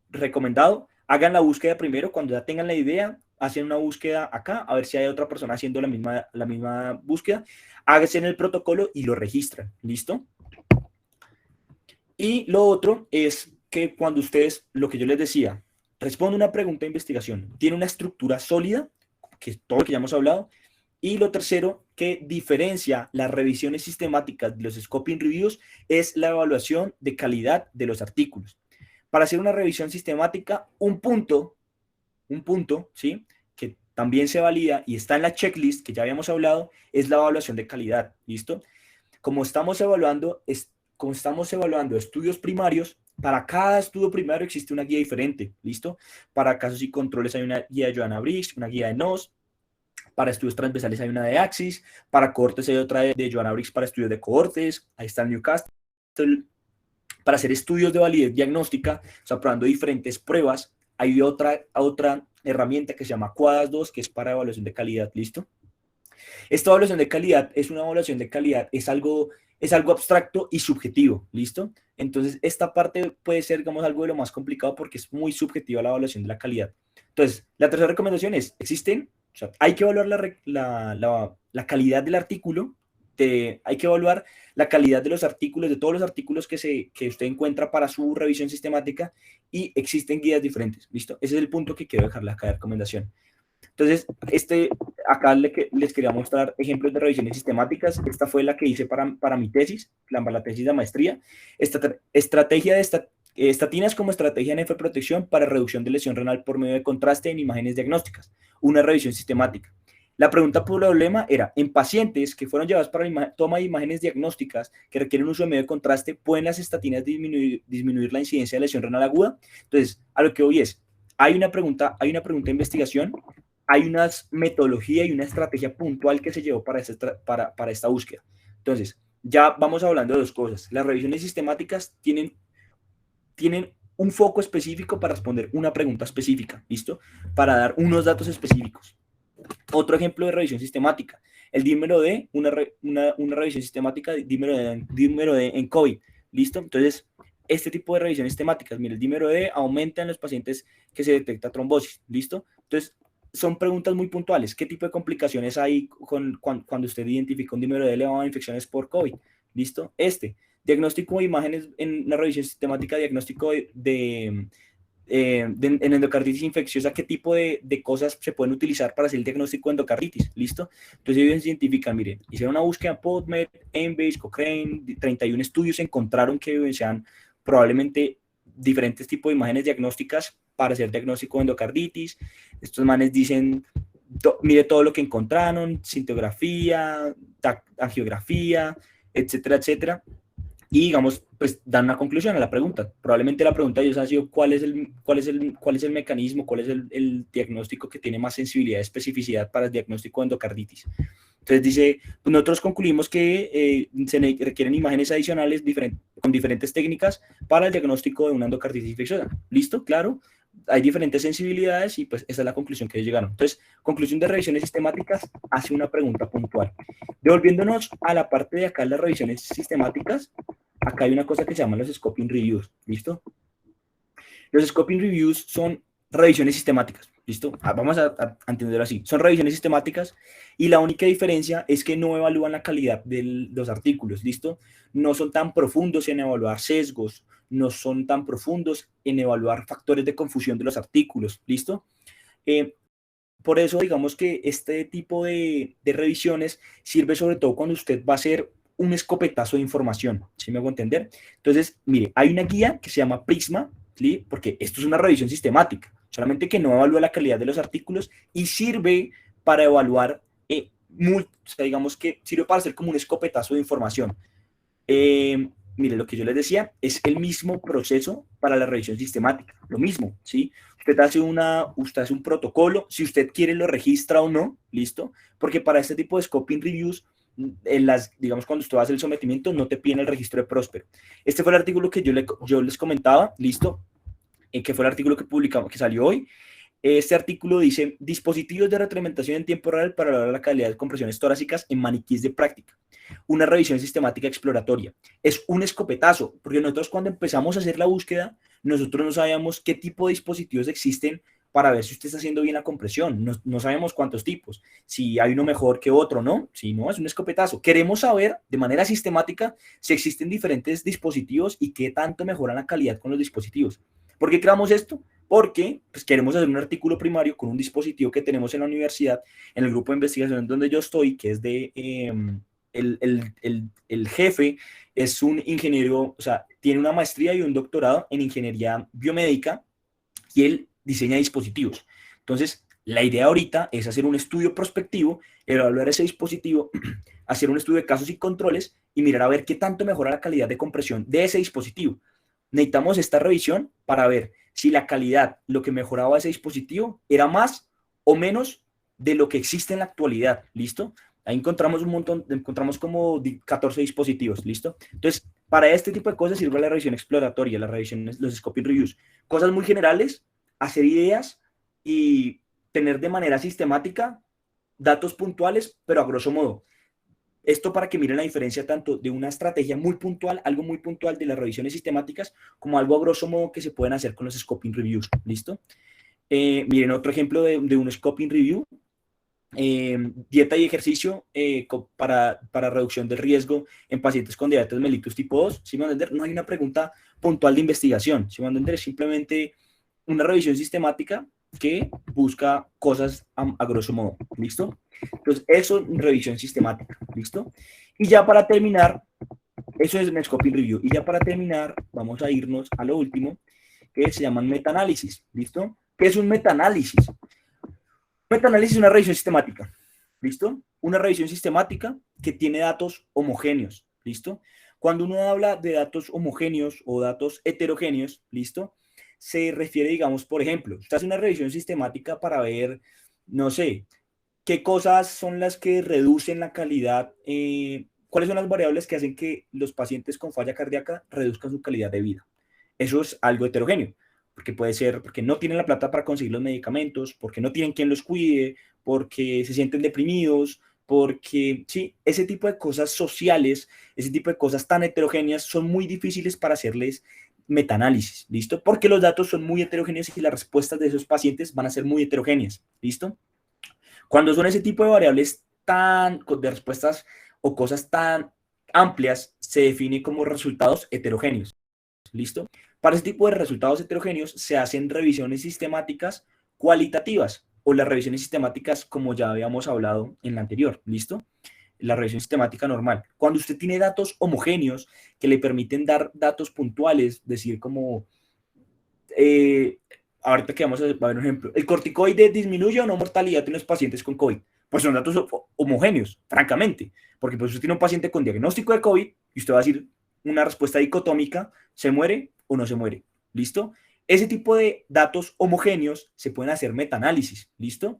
recomendado. Hagan la búsqueda primero, cuando ya tengan la idea, hacen una búsqueda acá, a ver si hay otra persona haciendo la misma búsqueda, háganse en el protocolo y lo registran, ¿listo? Y lo otro es que cuando ustedes, lo que yo les decía, responde una pregunta de investigación, tiene una estructura sólida, que es todo lo que ya hemos hablado, y lo tercero que diferencia las revisiones sistemáticas de los scoping reviews es la evaluación de calidad de los artículos. Para hacer una revisión sistemática, un punto, ¿sí? Que también se valida y está en la checklist que ya habíamos hablado, es la evaluación de calidad, ¿listo? Como estamos evaluando estudios primarios, para cada estudio primario existe una guía diferente, ¿listo? Para casos y controles hay una guía de Joanna Briggs, una guía de NOS, para estudios transversales hay una de Axis, para cohortes hay otra de Joanna Briggs para estudios de cohortes, ahí está el Newcastle. Para hacer estudios de validez diagnóstica, o sea, probando diferentes pruebas, hay otra herramienta que se llama QADAS 2, que es para evaluación de calidad, ¿listo? Esta evaluación de calidad es una evaluación de calidad, es algo abstracto y subjetivo, ¿listo? Entonces, esta parte puede ser, digamos, algo de lo más complicado porque es muy subjetiva la evaluación de la calidad. Entonces, la tercera recomendación es, o sea, hay que evaluar la calidad del artículo, hay que evaluar la calidad de los artículos, de todos los artículos que usted encuentra para su revisión sistemática y existen guías diferentes, ¿listo? Ese es el punto que quiero dejarle acá de recomendación. Entonces, acá les quería mostrar ejemplos de revisiones sistemáticas. Esta fue la que hice para mi tesis, la tesis de maestría. Estrategia de estatinas como estrategia en nefroprotección para reducción de lesión renal por medio de contraste en imágenes diagnósticas. Una revisión sistemática. La pregunta por problema era, en pacientes que fueron llevados para la toma de imágenes diagnósticas que requieren uso de medio de contraste, ¿pueden las estatinas disminuir la incidencia de lesión renal aguda? Entonces, a lo que hoy es, hay una pregunta de investigación, hay una metodología y una estrategia puntual que se llevó para esta búsqueda. Entonces, ya vamos hablando de dos cosas. Las revisiones sistemáticas tienen un foco específico para responder una pregunta específica, ¿listo? Para dar unos datos específicos. Otro ejemplo de revisión sistemática, el dímero D, una revisión sistemática de dímero D en COVID, ¿listo? Entonces, este tipo de revisiones sistemáticas, mire, el dímero D aumenta en los pacientes que se detecta trombosis, ¿listo? Entonces, son preguntas muy puntuales. ¿Qué tipo de complicaciones hay cuando usted identifica un dímero D elevado de infecciones por COVID? ¿Listo? Diagnóstico de imágenes en una revisión sistemática, diagnóstico en endocarditis infecciosa, qué tipo de cosas se pueden utilizar para hacer el diagnóstico de endocarditis, ¿listo? Entonces ellos identifican, miren, hicieron una búsqueda en PubMed, Embase, Cochrane, 31 estudios encontraron que sean probablemente diferentes tipos de imágenes diagnósticas para hacer diagnóstico de endocarditis. Estos manes dicen, mire todo lo que encontraron, cintigrafía, angiografía, etcétera, etcétera. Y digamos, pues dan una conclusión a la pregunta. Probablemente la pregunta de ellos ha sido cuál es el mecanismo, cuál es el diagnóstico que tiene más sensibilidad y especificidad para el diagnóstico de endocarditis. Entonces dice, pues nosotros concluimos que se requieren imágenes adicionales con diferentes técnicas para el diagnóstico de una endocarditis infecciosa. ¿Listo? Claro. Hay diferentes sensibilidades y pues esa es la conclusión que ellos llegaron. Entonces, conclusión de revisiones sistemáticas, hace una pregunta puntual. Devolviéndonos a la parte de acá, las revisiones sistemáticas, acá hay una cosa que se llama los scoping reviews, ¿listo? Los scoping reviews son revisiones sistemáticas, ¿listo? Vamos a entenderlo así. Son revisiones sistemáticas y la única diferencia es que no evalúan la calidad de los artículos, ¿listo? No son tan profundos en evaluar sesgos, no son tan profundos en evaluar factores de confusión de los artículos, ¿listo? Por eso, digamos que este tipo de revisiones sirve sobre todo cuando usted va a hacer un escopetazo de información, ¿sí me hago entender? Entonces, mire, hay una guía que se llama Prisma, ¿sí? Porque esto es una revisión sistemática, solamente que no evalúa la calidad de los artículos y sirve para evaluar, o sea, digamos que sirve para hacer como un escopetazo de información. Mire, lo que yo les decía es el mismo proceso para la revisión sistemática, lo mismo, ¿sí? Usted hace un protocolo, si usted quiere lo registra o no, ¿listo? Porque para este tipo de scoping reviews, digamos, cuando usted hace el sometimiento, no te piden el registro de Próspero. Este fue el artículo que yo les comentaba, ¿listo? Que fue el artículo que publicamos, que salió hoy. Este artículo dice, dispositivos de retroalimentación en tiempo real para evaluar la calidad de compresiones torácicas en maniquíes de práctica. Una revisión sistemática exploratoria. Es un escopetazo, porque nosotros cuando empezamos a hacer la búsqueda, nosotros no sabíamos qué tipo de dispositivos existen para ver si usted está haciendo bien la compresión. No sabemos cuántos tipos, si hay uno mejor que otro, ¿no? Si no, es un escopetazo. Queremos saber de manera sistemática si existen diferentes dispositivos y qué tanto mejoran la calidad con los dispositivos. ¿Por qué creamos esto? Porque pues, queremos hacer un artículo primario con un dispositivo que tenemos en la universidad, en el grupo de investigación donde yo estoy, que es de... el jefe es un ingeniero, o sea, tiene una maestría y un doctorado en ingeniería biomédica y él diseña dispositivos. Entonces, la idea ahorita es hacer un estudio prospectivo, evaluar ese dispositivo, hacer un estudio de casos y controles y mirar a ver qué tanto mejora la calidad de compresión de ese dispositivo. Necesitamos esta revisión para ver si la calidad, lo que mejoraba ese dispositivo, era más o menos de lo que existe en la actualidad. ¿Listo? Ahí encontramos un montón, encontramos como 14 dispositivos. ¿Listo? Entonces, para este tipo de cosas sirve la revisión exploratoria, la revisión, los scoping reviews. Cosas muy generales, hacer ideas y tener de manera sistemática datos puntuales, pero a grosso modo. Esto para que miren la diferencia tanto de una estrategia muy puntual, algo muy puntual de las revisiones sistemáticas, como algo a grosso modo que se pueden hacer con los scoping reviews. ¿Listo? Miren otro ejemplo de un scoping review. Dieta y ejercicio para reducción del riesgo en pacientes con diabetes mellitus tipo 2. ¿Sí me van a entender? No hay una pregunta puntual de investigación. ¿Sí me van a entender? Es simplemente una revisión sistemática que busca cosas a grosso modo. ¿Listo? Entonces, eso es revisión sistemática. ¿Listo? Y ya para terminar, eso es un scoping review. Y ya para terminar, vamos a irnos a lo último, que se llaman metaanálisis. ¿Listo? ¿Qué es un metaanálisis? Metaanálisis es una revisión sistemática. ¿Listo? Una revisión sistemática que tiene datos homogéneos. ¿Listo? Cuando uno habla de datos homogéneos o datos heterogéneos, ¿listo? Se refiere, digamos, por ejemplo, usted hace una revisión sistemática para ver, no sé, qué cosas son las que reducen la calidad, cuáles son las variables que hacen que los pacientes con falla cardíaca reduzcan su calidad de vida. Eso es algo heterogéneo, porque puede ser porque no tienen la plata para conseguir los medicamentos, porque no tienen quien los cuide, porque se sienten deprimidos, porque sí, ese tipo de cosas sociales, ese tipo de cosas tan heterogéneas son muy difíciles para hacerles metaanálisis, ¿listo? Porque los datos son muy heterogéneos y las respuestas de esos pacientes van a ser muy heterogéneas, ¿listo? Cuando son ese tipo de variables de respuestas o cosas tan amplias, se define como resultados heterogéneos. ¿Listo? Para ese tipo de resultados heterogéneos se hacen revisiones sistemáticas cualitativas o las revisiones sistemáticas como ya habíamos hablado en la anterior. ¿Listo? La revisión sistemática normal. Cuando usted tiene datos homogéneos que le permiten dar datos puntuales, decir como ahorita que vamos a ver un ejemplo, ¿el corticoide disminuye o no mortalidad en los pacientes con COVID? Pues son datos homogéneos, francamente, porque pues usted tiene un paciente con diagnóstico de COVID y usted va a decir una respuesta dicotómica, ¿se muere o no se muere? ¿Listo? Ese tipo de datos homogéneos se pueden hacer metaanálisis, ¿listo?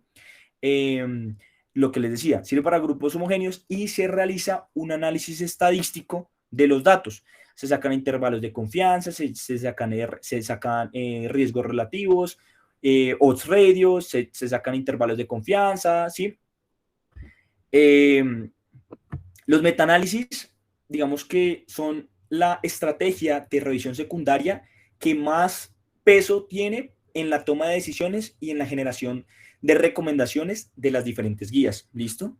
Lo que les decía, sirve para grupos homogéneos y se realiza un análisis estadístico de los datos. Se sacan intervalos de confianza, se sacan riesgos relativos, odds radios, se sacan intervalos de confianza, ¿sí? Los metaanálisis, digamos que son la estrategia de revisión secundaria que más peso tiene en la toma de decisiones y en la generación de recomendaciones de las diferentes guías. ¿Listo?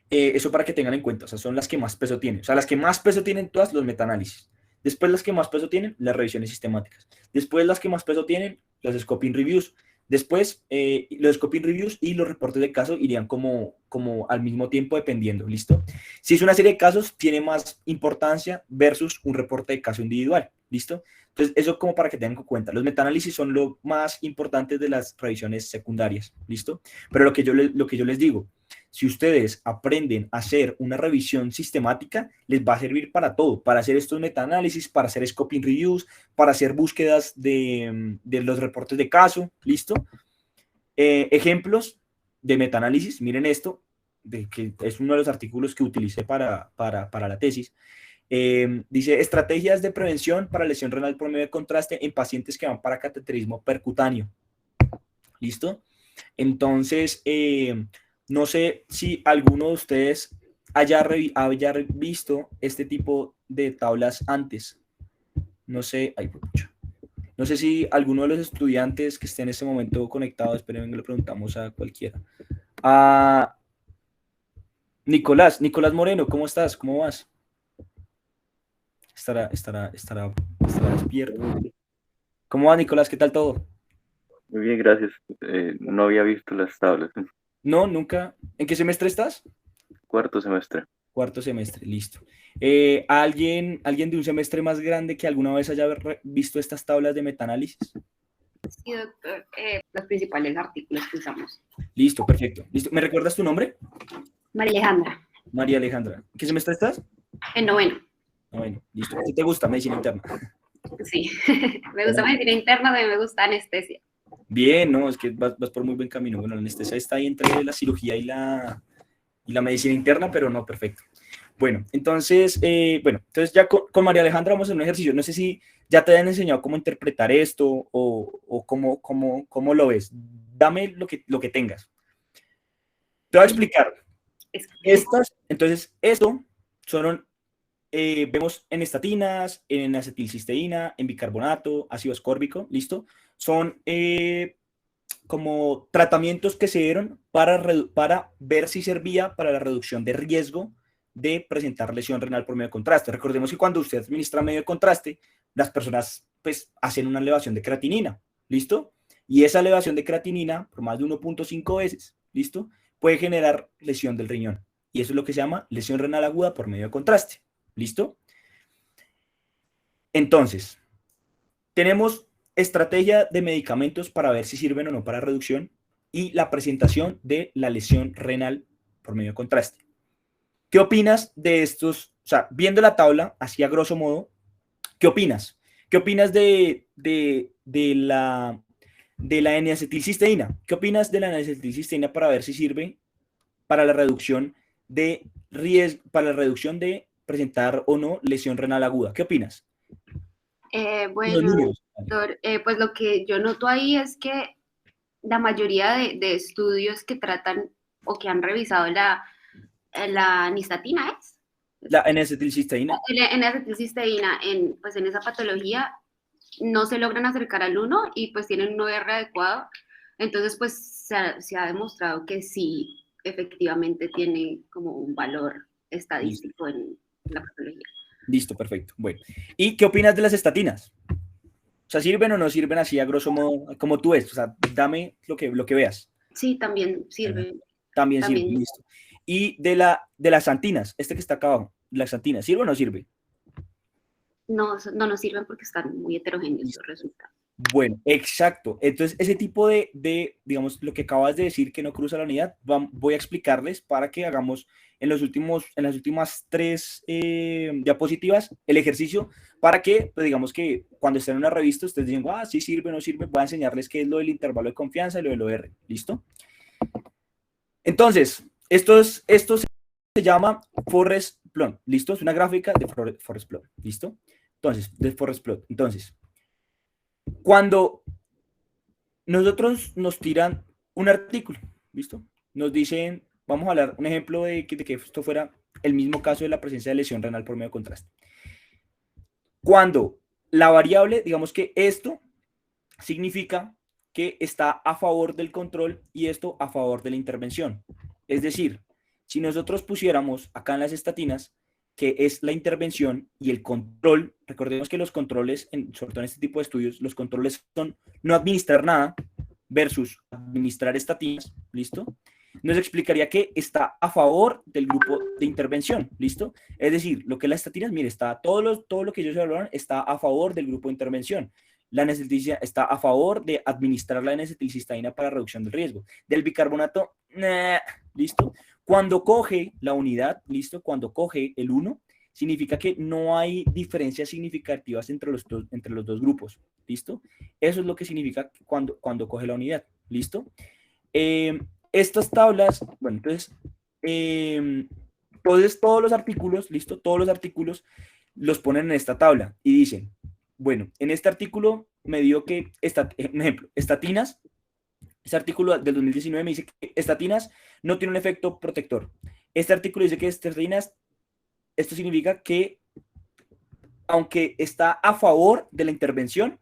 Eso para que tengan en cuenta, o sea, son las que más peso tienen. O sea, las que más peso tienen todas los metaanálisis. Después las que más peso tienen, las revisiones sistemáticas. Después las que más peso tienen, los scoping reviews. Después, los scoping reviews y los reportes de caso irían como al mismo tiempo dependiendo, ¿listo? Si es una serie de casos, tiene más importancia versus un reporte de caso individual, ¿listo? Entonces, eso como para que tengan en cuenta. Los metaanálisis son lo más importante de las revisiones secundarias, ¿listo? Pero lo que yo les digo, si ustedes aprenden a hacer una revisión sistemática, les va a servir para todo, para hacer estos metaanálisis, para hacer scoping reviews, para hacer búsquedas de los reportes de caso, ¿listo? Ejemplos de metaanálisis, miren esto, que es uno de los artículos que utilicé para la tesis. Dice, estrategias de prevención para lesión renal por medio de contraste en pacientes que van para cateterismo percutáneo. ¿listo? Entonces, no sé si alguno de ustedes haya visto este tipo de tablas antes. No sé, ay, pucha. No sé si alguno de los estudiantes que esté en este momento conectado, esperen que le preguntamos a cualquiera. A Nicolás Moreno, ¿cómo estás? ¿Cómo vas? Estará despierto. ¿Cómo va, Nicolás? ¿Qué tal todo? Muy bien, gracias. No había visto las tablas. No, nunca. ¿En qué semestre estás? Cuarto semestre. Cuarto semestre, listo. ¿Alguien de un semestre más grande que alguna vez haya visto estas tablas de metaanálisis? Sí, doctor. Los principales artículos que usamos. Listo, perfecto. Listo. ¿Me recuerdas tu nombre? María Alejandra, María Alejandra. ¿En qué semestre estás? en noveno. Bueno, listo. ¿Qué te gusta? Medicina interna. Sí, me gusta medicina interna, también me gusta anestesia. Bien, no, es que vas por muy buen camino. Bueno, la anestesia está ahí entre la cirugía y la medicina interna, pero no, perfecto. Bueno, entonces ya con María Alejandra vamos a hacer un ejercicio. No sé si ya te han enseñado cómo interpretar esto o cómo lo ves. Dame lo que tengas. Te voy a explicar. Entonces, esto son, vemos en estatinas, en acetilcisteína, en bicarbonato, ácido ascórbico, ¿listo? Son como tratamientos que se dieron para ver si servía para la reducción de riesgo de presentar lesión renal por medio de contraste. Recordemos que cuando usted administra medio de contraste, las personas pues hacen una elevación de creatinina, ¿listo? Y esa elevación de creatinina, por más de 1.5 veces, ¿listo? Puede generar lesión del riñón. Y eso es lo que se llama lesión renal aguda por medio de contraste, ¿listo? Entonces, tenemos estrategia de medicamentos para ver si sirven o no para reducción y la presentación de la lesión renal por medio de contraste. ¿Qué opinas de estos? O sea, viendo la tabla, así a grosso modo, ¿qué opinas? ¿Qué opinas de la N-acetilcisteína? ¿Qué opinas de la N-acetilcisteína para ver si sirve para la reducción de riesgo, para la reducción de presentar o no lesión renal aguda? ¿Qué opinas? Bueno, doctor, pues lo que yo noto ahí es que la mayoría de estudios que tratan o que han revisado la nistatina, ¿es? La N-acetilcisteína. La N-acetilcisteína pues en esa patología no se logran acercar al 1 y pues tienen un OR adecuado. Entonces, pues se ha demostrado que sí, efectivamente tiene como un valor estadístico en la patología. Listo, perfecto. Bueno, ¿y qué opinas de las estatinas? O sea, ¿sirven o no sirven así a grosso modo, como tú ves? O sea, dame lo que veas. Sí, también sirve. También sirve, listo. Y de las antinas, que está acá abajo, las antinas, ¿sirve o no sirve? No nos sirven porque están muy heterogéneos los resultados. Bueno, exacto. Entonces, ese tipo digamos, lo que acabas de decir que no cruza la unidad, voy a explicarles para que hagamos en las últimas 3 diapositivas el ejercicio para que, pues, digamos que cuando estén en una revista ustedes digan, sí sirve, no sirve, voy a enseñarles qué es lo del intervalo de confianza y lo del OR. ¿Listo? Entonces, esto se llama Forest Plot. ¿Listo? Es una gráfica de Forest Plot. ¿Listo? Entonces, de Forest Plot. Entonces, cuando nosotros nos tiran un artículo, ¿listo? Nos dicen, vamos a hablar un ejemplo de que esto fuera el mismo caso de la presencia de lesión renal por medio de contraste. Cuando la variable, digamos que esto significa que está a favor del control y esto a favor de la intervención. Es decir, si nosotros pusiéramos acá en las estatinas que es la intervención y el control, recordemos que los controles, sobre todo en este tipo de estudios, los controles son no administrar nada versus administrar estatinas, ¿listo? Nos explicaría que está a favor del grupo de intervención, ¿listo? Es decir, lo que es la estatina, mire, todo lo que ellos hablaron está a favor del grupo de intervención. La N-acetilcisteína está a favor de administrar la N-acetilcisteína para reducción del riesgo. Del bicarbonato, ¿listo? Cuando coge la unidad, ¿listo? Cuando coge el 1, significa que no hay diferencias significativas entre los dos grupos, ¿listo? Eso es lo que significa cuando coge la unidad, ¿listo? Estas tablas, bueno, entonces, todos los artículos, ¿listo? Todos los artículos los ponen en esta tabla y dicen, bueno, en este artículo me dio que, un ejemplo, estatinas Este artículo del 2019 me dice que estatinas no tiene un efecto protector. Este artículo dice que estatinas, esto significa que, aunque está a favor de la intervención,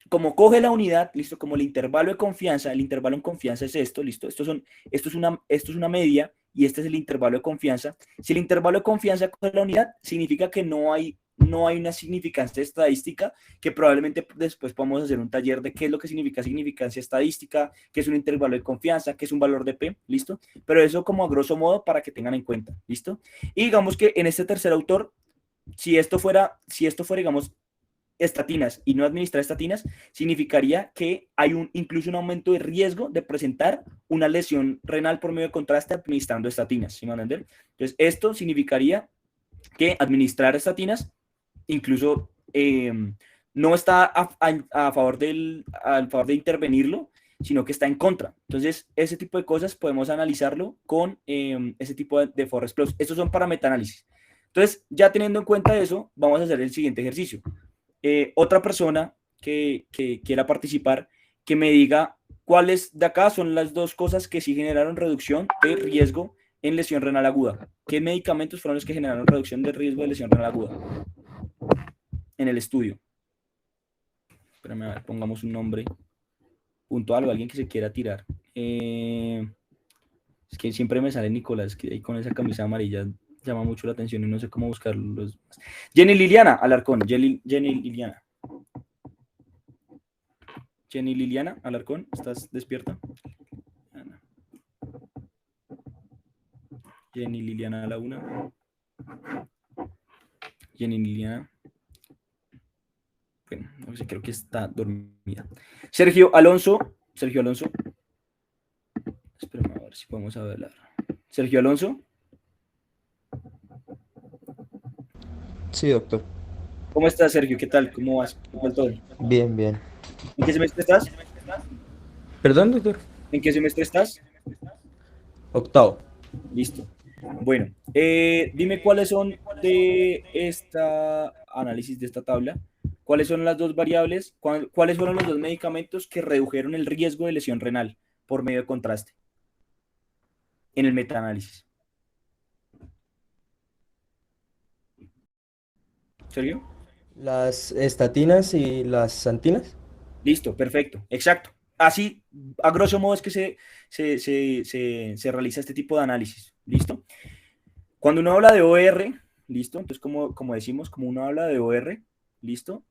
como coge la unidad, listo, como el intervalo de confianza, el intervalo en confianza es esto, listo, esto es una media y este es el intervalo de confianza. Si el intervalo de confianza coge la unidad, significa que no hay una significancia estadística, que probablemente después podamos hacer un taller de qué es lo que significa significancia estadística, qué es un intervalo de confianza, qué es un valor de P, listo, pero eso como a grosso modo para que tengan en cuenta, listo. Y digamos que en este tercer autor, si esto fuera, digamos, estatinas y no administrar estatinas, significaría que hay incluso un aumento de riesgo de presentar una lesión renal por medio de contraste administrando estatinas, ¿sí me van a entender? Entonces, esto significaría que administrar estatinas incluso no está a favor de intervenirlo, sino que está en contra. Entonces, ese tipo de cosas podemos analizarlo con ese tipo de forest plots. Estos son para metaanálisis. Entonces, ya teniendo en cuenta eso, vamos a hacer el siguiente ejercicio. Otra persona que quiera participar, que me diga cuáles de acá son las dos cosas que sí generaron reducción de riesgo en lesión renal aguda. ¿Qué medicamentos fueron los que generaron reducción de riesgo de lesión renal aguda en el estudio? Espérame, a ver, pongamos un nombre puntual o alguien que se quiera tirar. Es que siempre me sale Nicolás, que ahí con esa camisa amarilla llama mucho la atención y no sé cómo buscarlos. Jenny Liliana Alarcón. Jenny Liliana. Jenny Liliana Alarcón, ¿estás despierta? Jenny Liliana a la una. Jenny Liliana. Bueno, no sé, creo que está dormida. Sergio Alonso. Espérame a ver si podemos hablar. Sergio Alonso. Sí, doctor. ¿Cómo estás, Sergio? ¿Qué tal? ¿Cómo vas? ¿Cómo va todo? Bien, bien. ¿En qué semestre estás? Perdón, doctor. ¿En qué semestre estás? Octavo. Listo. Bueno, dime cuáles son de esta análisis de esta tabla, cuáles son las dos variables, cuáles fueron los dos medicamentos que redujeron el riesgo de lesión renal por medio de contraste en el metaanálisis. ¿Sergio? Las estatinas y las santinas. Listo, perfecto, exacto. Así, a grosso modo, es que se realiza este tipo de análisis. ¿Listo? Cuando uno habla de OR, ¿listo? Entonces, como decimos, como uno habla de OR, ¿listo?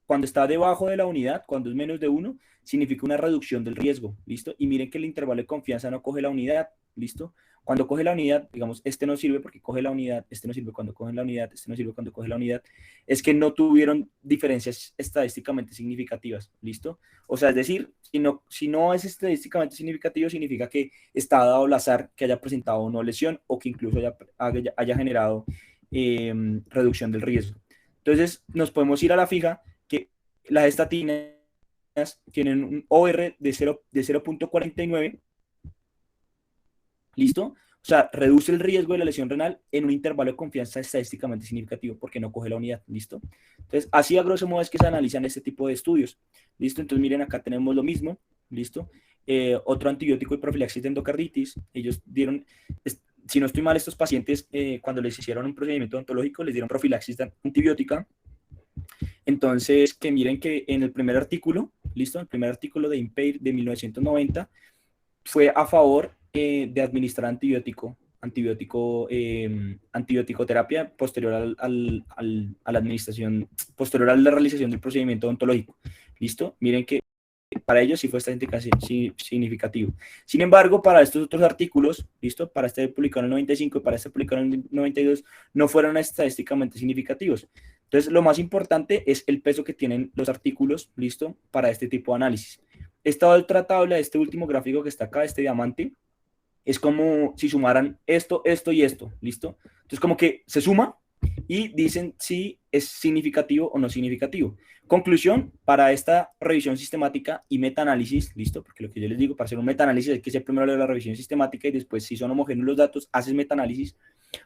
Cuando está debajo de la unidad, cuando es menos de 1, significa una reducción del riesgo, ¿listo? Y miren que el intervalo de confianza no coge la unidad, ¿listo? Cuando coge la unidad, digamos, este no sirve porque coge la unidad, este no sirve cuando coge la unidad, este no sirve cuando coge la unidad, es que no tuvieron diferencias estadísticamente significativas, ¿listo? O sea, es decir, si no es estadísticamente significativo, significa que está dado al azar que haya presentado una lesión o que incluso haya generado reducción del riesgo. Entonces, nos podemos ir a la fija que las estatinas tienen un OR de 0.49, ¿listo? O sea, reduce el riesgo de la lesión renal en un intervalo de confianza estadísticamente significativo porque no coge la unidad, ¿listo? Entonces, así a grosso modo es que se analizan este tipo de estudios, ¿listo? Entonces, miren, acá tenemos lo mismo, ¿listo? Otro antibiótico de profilaxis de endocarditis, ellos dieron, si no estoy mal, estos pacientes, cuando les hicieron un procedimiento odontológico, les dieron profilaxis antibiótica. Entonces, que miren que en el primer artículo, ¿listo? El primer artículo de IMPEIR de 1990 fue a favor de administrar antibioticoterapia posterior a la administración, posterior a la realización del procedimiento odontológico. ¿Listo? Miren que para ellos sí fue estadísticamente significativo. Sin embargo, para estos otros artículos, ¿listo? Para este publicado en el 95 y para este publicado en el 92, no fueron estadísticamente significativos. Entonces, lo más importante es el peso que tienen los artículos, ¿listo? Para este tipo de análisis. Esta otra tabla, este último gráfico que está acá, este diamante, es como si sumaran esto, esto y esto, ¿listo? Entonces, como que se suma y dicen si es significativo o no significativo. Conclusión, para esta revisión sistemática y metaanálisis, ¿listo? Porque lo que yo les digo, para hacer un metaanálisis hay que hacer primero la revisión sistemática y después, si son homogéneos los datos, haces metaanálisis.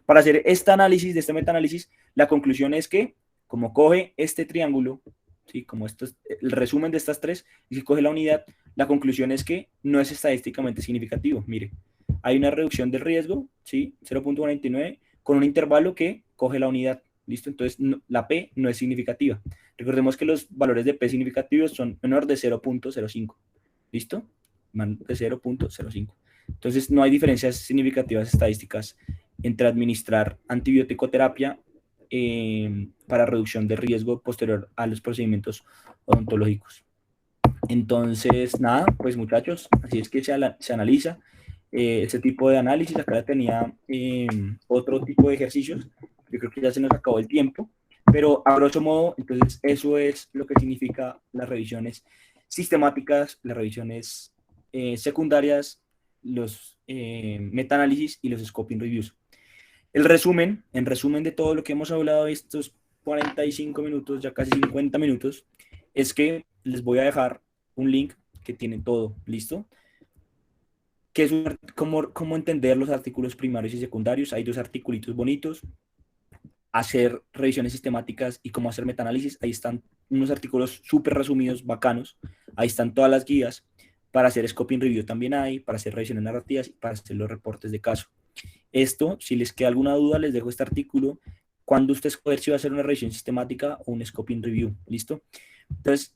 Para hacer este análisis, de este metaanálisis, la conclusión es que, como coge este triángulo, ¿sí? Como esto es el resumen de estas tres, y si coge la unidad, la conclusión es que no es estadísticamente significativo. Mire, hay una reducción del riesgo, ¿sí? 0.49, con un intervalo que coge la unidad, ¿listo? Entonces, la P no es significativa. Recordemos que los valores de P significativos son menor de 0.05, ¿listo? Menor de 0.05. Entonces, no hay diferencias significativas estadísticas entre administrar antibiótico-terapia para reducción de riesgo posterior a los procedimientos odontológicos. Entonces, nada, pues muchachos, así es que se analiza ese tipo de análisis. Acá tenía otro tipo de ejercicios. Yo creo que ya se nos acabó el tiempo, pero a grosso modo, entonces eso es lo que significa las revisiones sistemáticas, las revisiones secundarias, los metaanálisis y los scoping reviews. En resumen de todo lo que hemos hablado estos 45 minutos, ya casi 50 minutos, es que les voy a dejar un link que tiene todo, ¿listo? Que es cómo entender los artículos primarios y secundarios. Hay 2 articulitos bonitos. Hacer revisiones sistemáticas y cómo hacer metaanálisis. Ahí están unos artículos súper resumidos, bacanos. Ahí están todas las guías. Para hacer scoping review también hay, para hacer revisiones narrativas y para hacer los reportes de caso. Esto, si les queda alguna duda, les dejo este artículo. Cuando usted escoger si va a hacer una revisión sistemática o un scoping review, ¿listo? Entonces,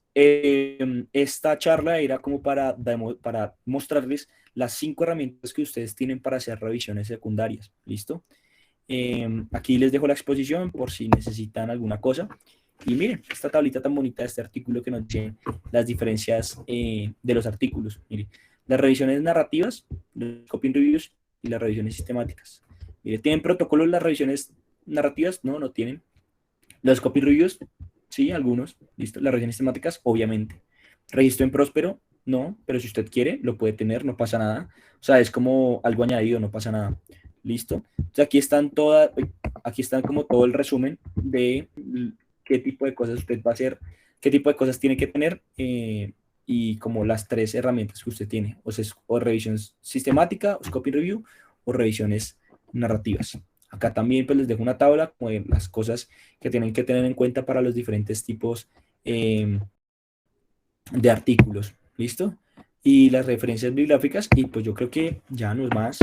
esta charla era como para mostrarles las 5 herramientas que ustedes tienen para hacer revisiones secundarias, ¿listo? Aquí les dejo la exposición por si necesitan alguna cosa. Y miren, esta tablita tan bonita de este artículo que nos dice las diferencias de los artículos. Miren, las revisiones narrativas, los scoping reviews y las revisiones sistemáticas. Miren, ¿tienen protocolos las revisiones narrativas? No, no tienen. Los scoping reviews, sí, algunos. ¿Listo? Las revisiones sistemáticas, obviamente. Registro en Próspero, no, pero si usted quiere, lo puede tener, no pasa nada. O sea, es como algo añadido, no pasa nada. ¿Listo? Entonces aquí están como todo el resumen de qué tipo de cosas usted va a hacer, qué tipo de cosas tiene que tener y como las 3 herramientas que usted tiene, o sea, o revisión sistemática, o scoping review, o revisiones narrativas. Acá también pues les dejo una tabla como de las cosas que tienen que tener en cuenta para los diferentes tipos de artículos. ¿Listo? Y las referencias bibliográficas, y pues yo creo que ya no es más.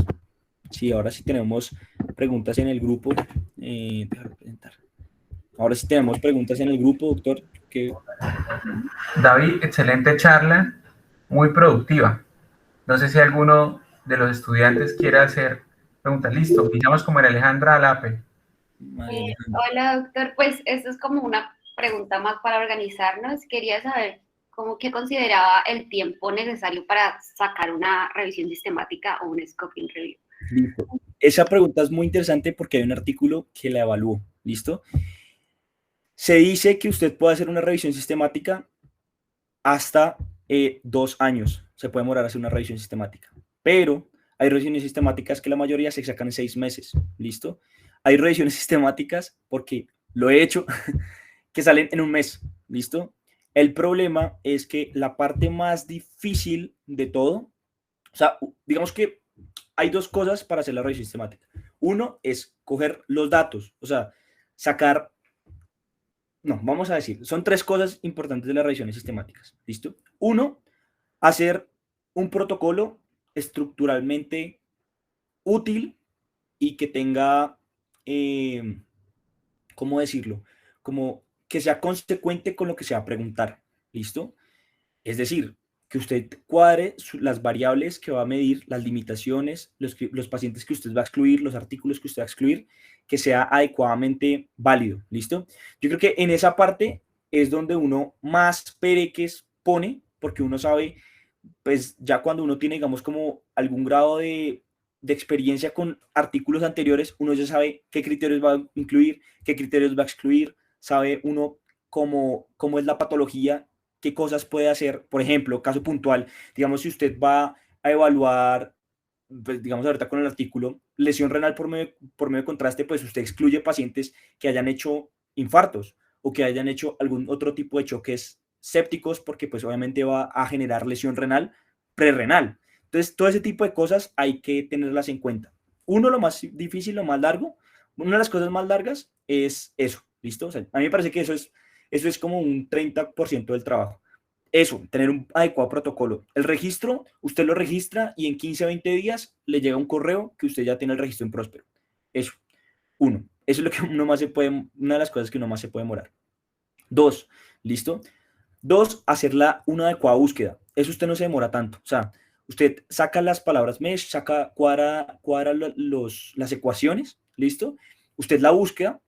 Sí, ahora sí tenemos preguntas en el grupo. Déjame presentar. Ahora sí tenemos preguntas en el grupo, doctor. David, excelente charla, muy productiva. No sé si alguno de los estudiantes quiere hacer preguntas. Listo, iniciamos con María Alejandra Alape. Hola, doctor. Pues esto es como una pregunta más para organizarnos. Quería saber qué consideraba el tiempo necesario para sacar una revisión sistemática o un scoping review. Listo. Esa pregunta es muy interesante porque hay un artículo que la evaluó. ¿Listo? Se dice que usted puede hacer una revisión sistemática hasta 2 años. Se puede demorar a hacer una revisión sistemática. Pero hay revisiones sistemáticas que la mayoría se sacan en 6 meses. ¿Listo? Hay revisiones sistemáticas, porque lo he hecho, que salen en 1 mes. ¿Listo? El problema es que la parte más difícil de todo, o sea, digamos que hay 2 cosas para hacer la revisión sistemática. Uno es coger los datos, o sea, sacar... No, vamos a decir, son 3 cosas importantes de las revisiones sistemáticas. ¿Listo? Uno, hacer un protocolo estructuralmente útil y que tenga, ¿cómo decirlo? Como que sea consecuente con lo que se va a preguntar. ¿Listo? Es decir, que usted cuadre las variables que va a medir, las limitaciones, los pacientes que usted va a excluir, los artículos que usted va a excluir, que sea adecuadamente válido, ¿listo? Yo creo que en esa parte es donde uno más pereques pone, porque uno sabe, pues ya cuando uno tiene, digamos, como algún grado de experiencia con artículos anteriores, uno ya sabe qué criterios va a incluir, qué criterios va a excluir, sabe uno cómo es la patología, qué cosas puede hacer. Por ejemplo, caso puntual, digamos, si usted va a evaluar, pues, digamos ahorita con el artículo, lesión renal por medio de contraste, pues usted excluye pacientes que hayan hecho infartos o que hayan hecho algún otro tipo de choques sépticos, porque pues obviamente va a generar lesión renal prerrenal. Entonces, todo ese tipo de cosas hay que tenerlas en cuenta. Uno, lo más difícil, lo más largo, una de las cosas más largas es eso, ¿listo? O sea, a mí me parece que eso es como un 30% del trabajo. eso, tener un adecuado protocolo. El registro, usted lo registra y en 15 a 20 días le llega un correo que usted ya tiene el registro en Próspero. Eso, uno. Eso es lo que uno más se puede, una de las cosas que uno más se puede demorar. Dos, ¿listo? Dos, hacer una adecuada búsqueda. Eso usted no se demora tanto. O sea, usted saca las palabras mesh, cuadra las ecuaciones, ¿listo? Usted la búsqueda,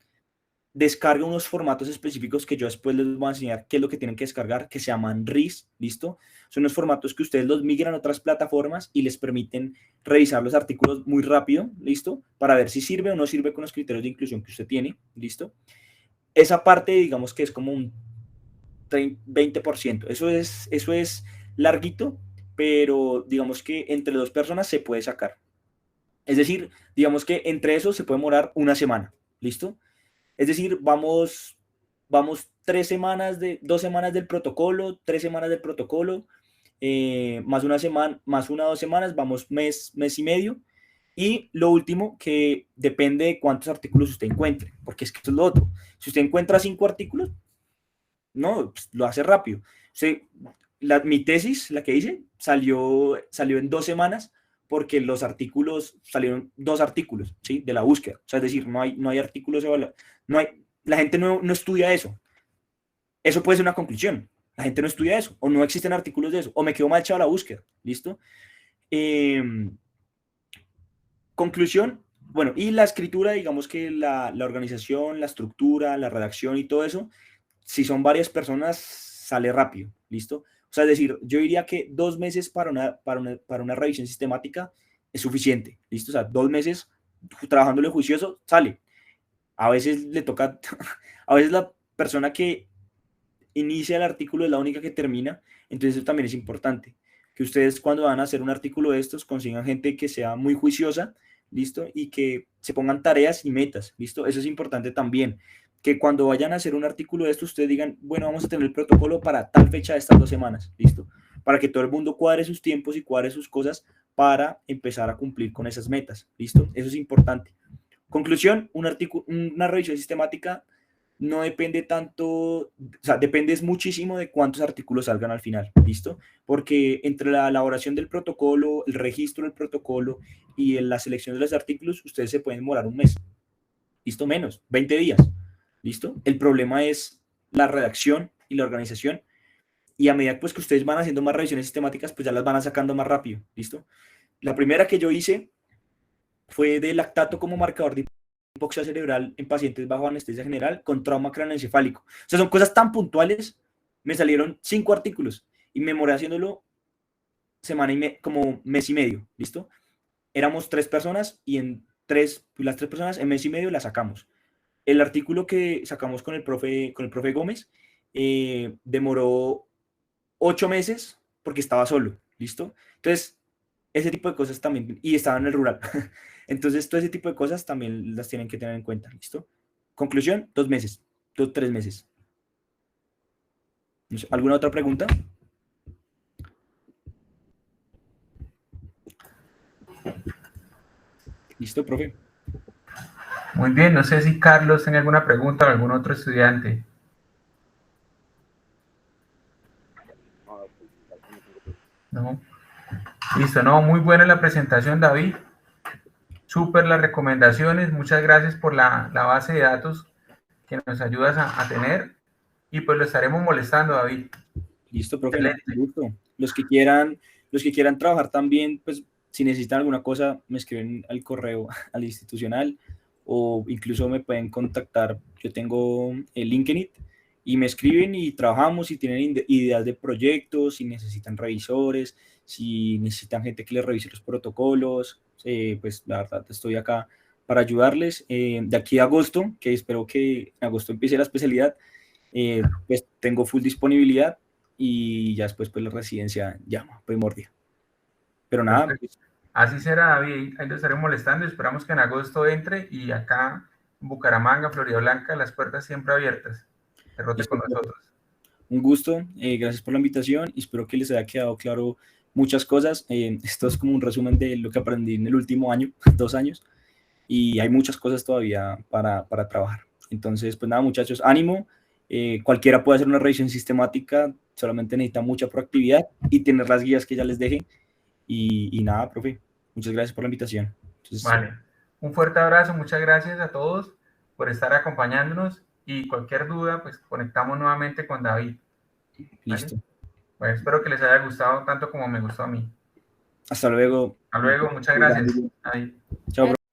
descarga unos formatos específicos que yo después les voy a enseñar qué es lo que tienen que descargar, que se llaman RIS, ¿listo? Son unos formatos que ustedes los migran a otras plataformas y les permiten revisar los artículos muy rápido, ¿listo? Para ver si sirve o no sirve con los criterios de inclusión que usted tiene, ¿listo? Esa parte, digamos que es como un 20%. Eso es larguito, pero digamos que entre dos personas se puede sacar. Es decir, digamos que entre eso se puede demorar una semana, ¿listo? Es decir, vamos 2 semanas del protocolo, 3 semanas del protocolo, más una semana, más 2 semanas, vamos mes y medio. Y lo último, que depende de cuántos artículos usted encuentre, porque es que esto es lo otro. Si usted encuentra 5 artículos, no, pues lo hace rápido. Mi tesis, la que hice, salió en 2 semanas, porque los artículos, salieron 2 artículos, ¿sí? De la búsqueda. O sea, es decir, no hay artículos, la gente no estudia eso. Eso puede ser una conclusión. La gente no estudia eso, o no existen artículos de eso, o me quedó mal echado la búsqueda, ¿listo? Conclusión, bueno, y la escritura, digamos que la organización, la estructura, la redacción y todo eso, si son varias personas, sale rápido, ¿listo? O sea, es decir, yo diría que 2 meses para una revisión sistemática es suficiente, ¿listo? O sea, 2 meses trabajándole juicioso, sale. A veces le toca, a veces la persona que inicia el artículo es la única que termina, entonces eso también es importante, que ustedes cuando van a hacer un artículo de estos consigan gente que sea muy juiciosa, ¿listo? Y que se pongan tareas y metas, ¿listo? Eso es importante también, que cuando vayan a hacer un artículo de esto, ustedes digan, bueno, vamos a tener el protocolo para tal fecha de estas 2 semanas, ¿listo? Para que todo el mundo cuadre sus tiempos y cuadre sus cosas para empezar a cumplir con esas metas, ¿listo? Eso es importante. Conclusión, una revisión sistemática no depende tanto, o sea, depende muchísimo de cuántos artículos salgan al final, ¿listo? Porque entre la elaboración del protocolo, el registro del protocolo y la selección de los artículos, ustedes se pueden demorar un mes, ¿listo? Menos, 20 días, ¿listo? El problema es la redacción y la organización, y a medida pues, que ustedes van haciendo más revisiones sistemáticas, pues ya las van sacando más rápido, ¿listo? La primera que yo hice fue de lactato como marcador de hipoxia cerebral en pacientes bajo anestesia general con trauma craneoencefálico. O sea, son cosas tan puntuales. Me salieron 5 artículos y me demoré haciéndolo como mes y medio, ¿listo? Éramos 3 personas y las 3 personas en mes y medio las sacamos. El artículo que sacamos con el profe Gómez demoró 8 meses porque estaba solo, ¿listo? Entonces, ese tipo de cosas también, y estaba en el rural. Entonces, todo ese tipo de cosas también las tienen que tener en cuenta, ¿listo? Conclusión, 2 meses, 3 meses. ¿Alguna otra pregunta? ¿Listo, profe? Muy bien, no sé si Carlos tiene alguna pregunta o algún otro estudiante. No. Listo, no, muy buena la presentación, David. Súper las recomendaciones, muchas gracias por la base de datos que nos ayudas a tener y pues lo estaremos molestando, David. Listo, profe, no, gusto. Los que quieran trabajar también, pues si necesitan alguna cosa, me escriben al correo, al institucional, o incluso me pueden contactar. Yo tengo el LinkedIn y me escriben y trabajamos, si tienen ideas de proyectos, si necesitan revisores, si necesitan gente que les revise los protocolos, pues la verdad estoy acá para ayudarles. De aquí a agosto, que espero que en agosto empiece la especialidad, pues tengo full disponibilidad y ya después pues la residencia llama, primordial. Pero nada. Pues, así será, David, ahí lo estaremos molestando, esperamos que en agosto entre y acá en Bucaramanga, Florida Blanca, las puertas siempre abiertas. Derrote con nosotros. Un gusto, gracias por la invitación y espero que les haya quedado claro muchas cosas. Esto es como un resumen de lo que aprendí en el último año, 2 años, y hay muchas cosas todavía para trabajar. Entonces, pues nada, muchachos, ánimo. Cualquiera puede hacer una revisión sistemática, solamente necesita mucha proactividad y tener las guías que ya les deje. Y nada, profe, muchas gracias por la invitación. Entonces, Vale, un fuerte abrazo, muchas gracias a todos por estar acompañándonos y cualquier duda, pues conectamos nuevamente con David. listo. Bueno, espero que les haya gustado tanto como me gustó a mí. Hasta luego. Hasta luego, muchas gracias. David. Chao, profe.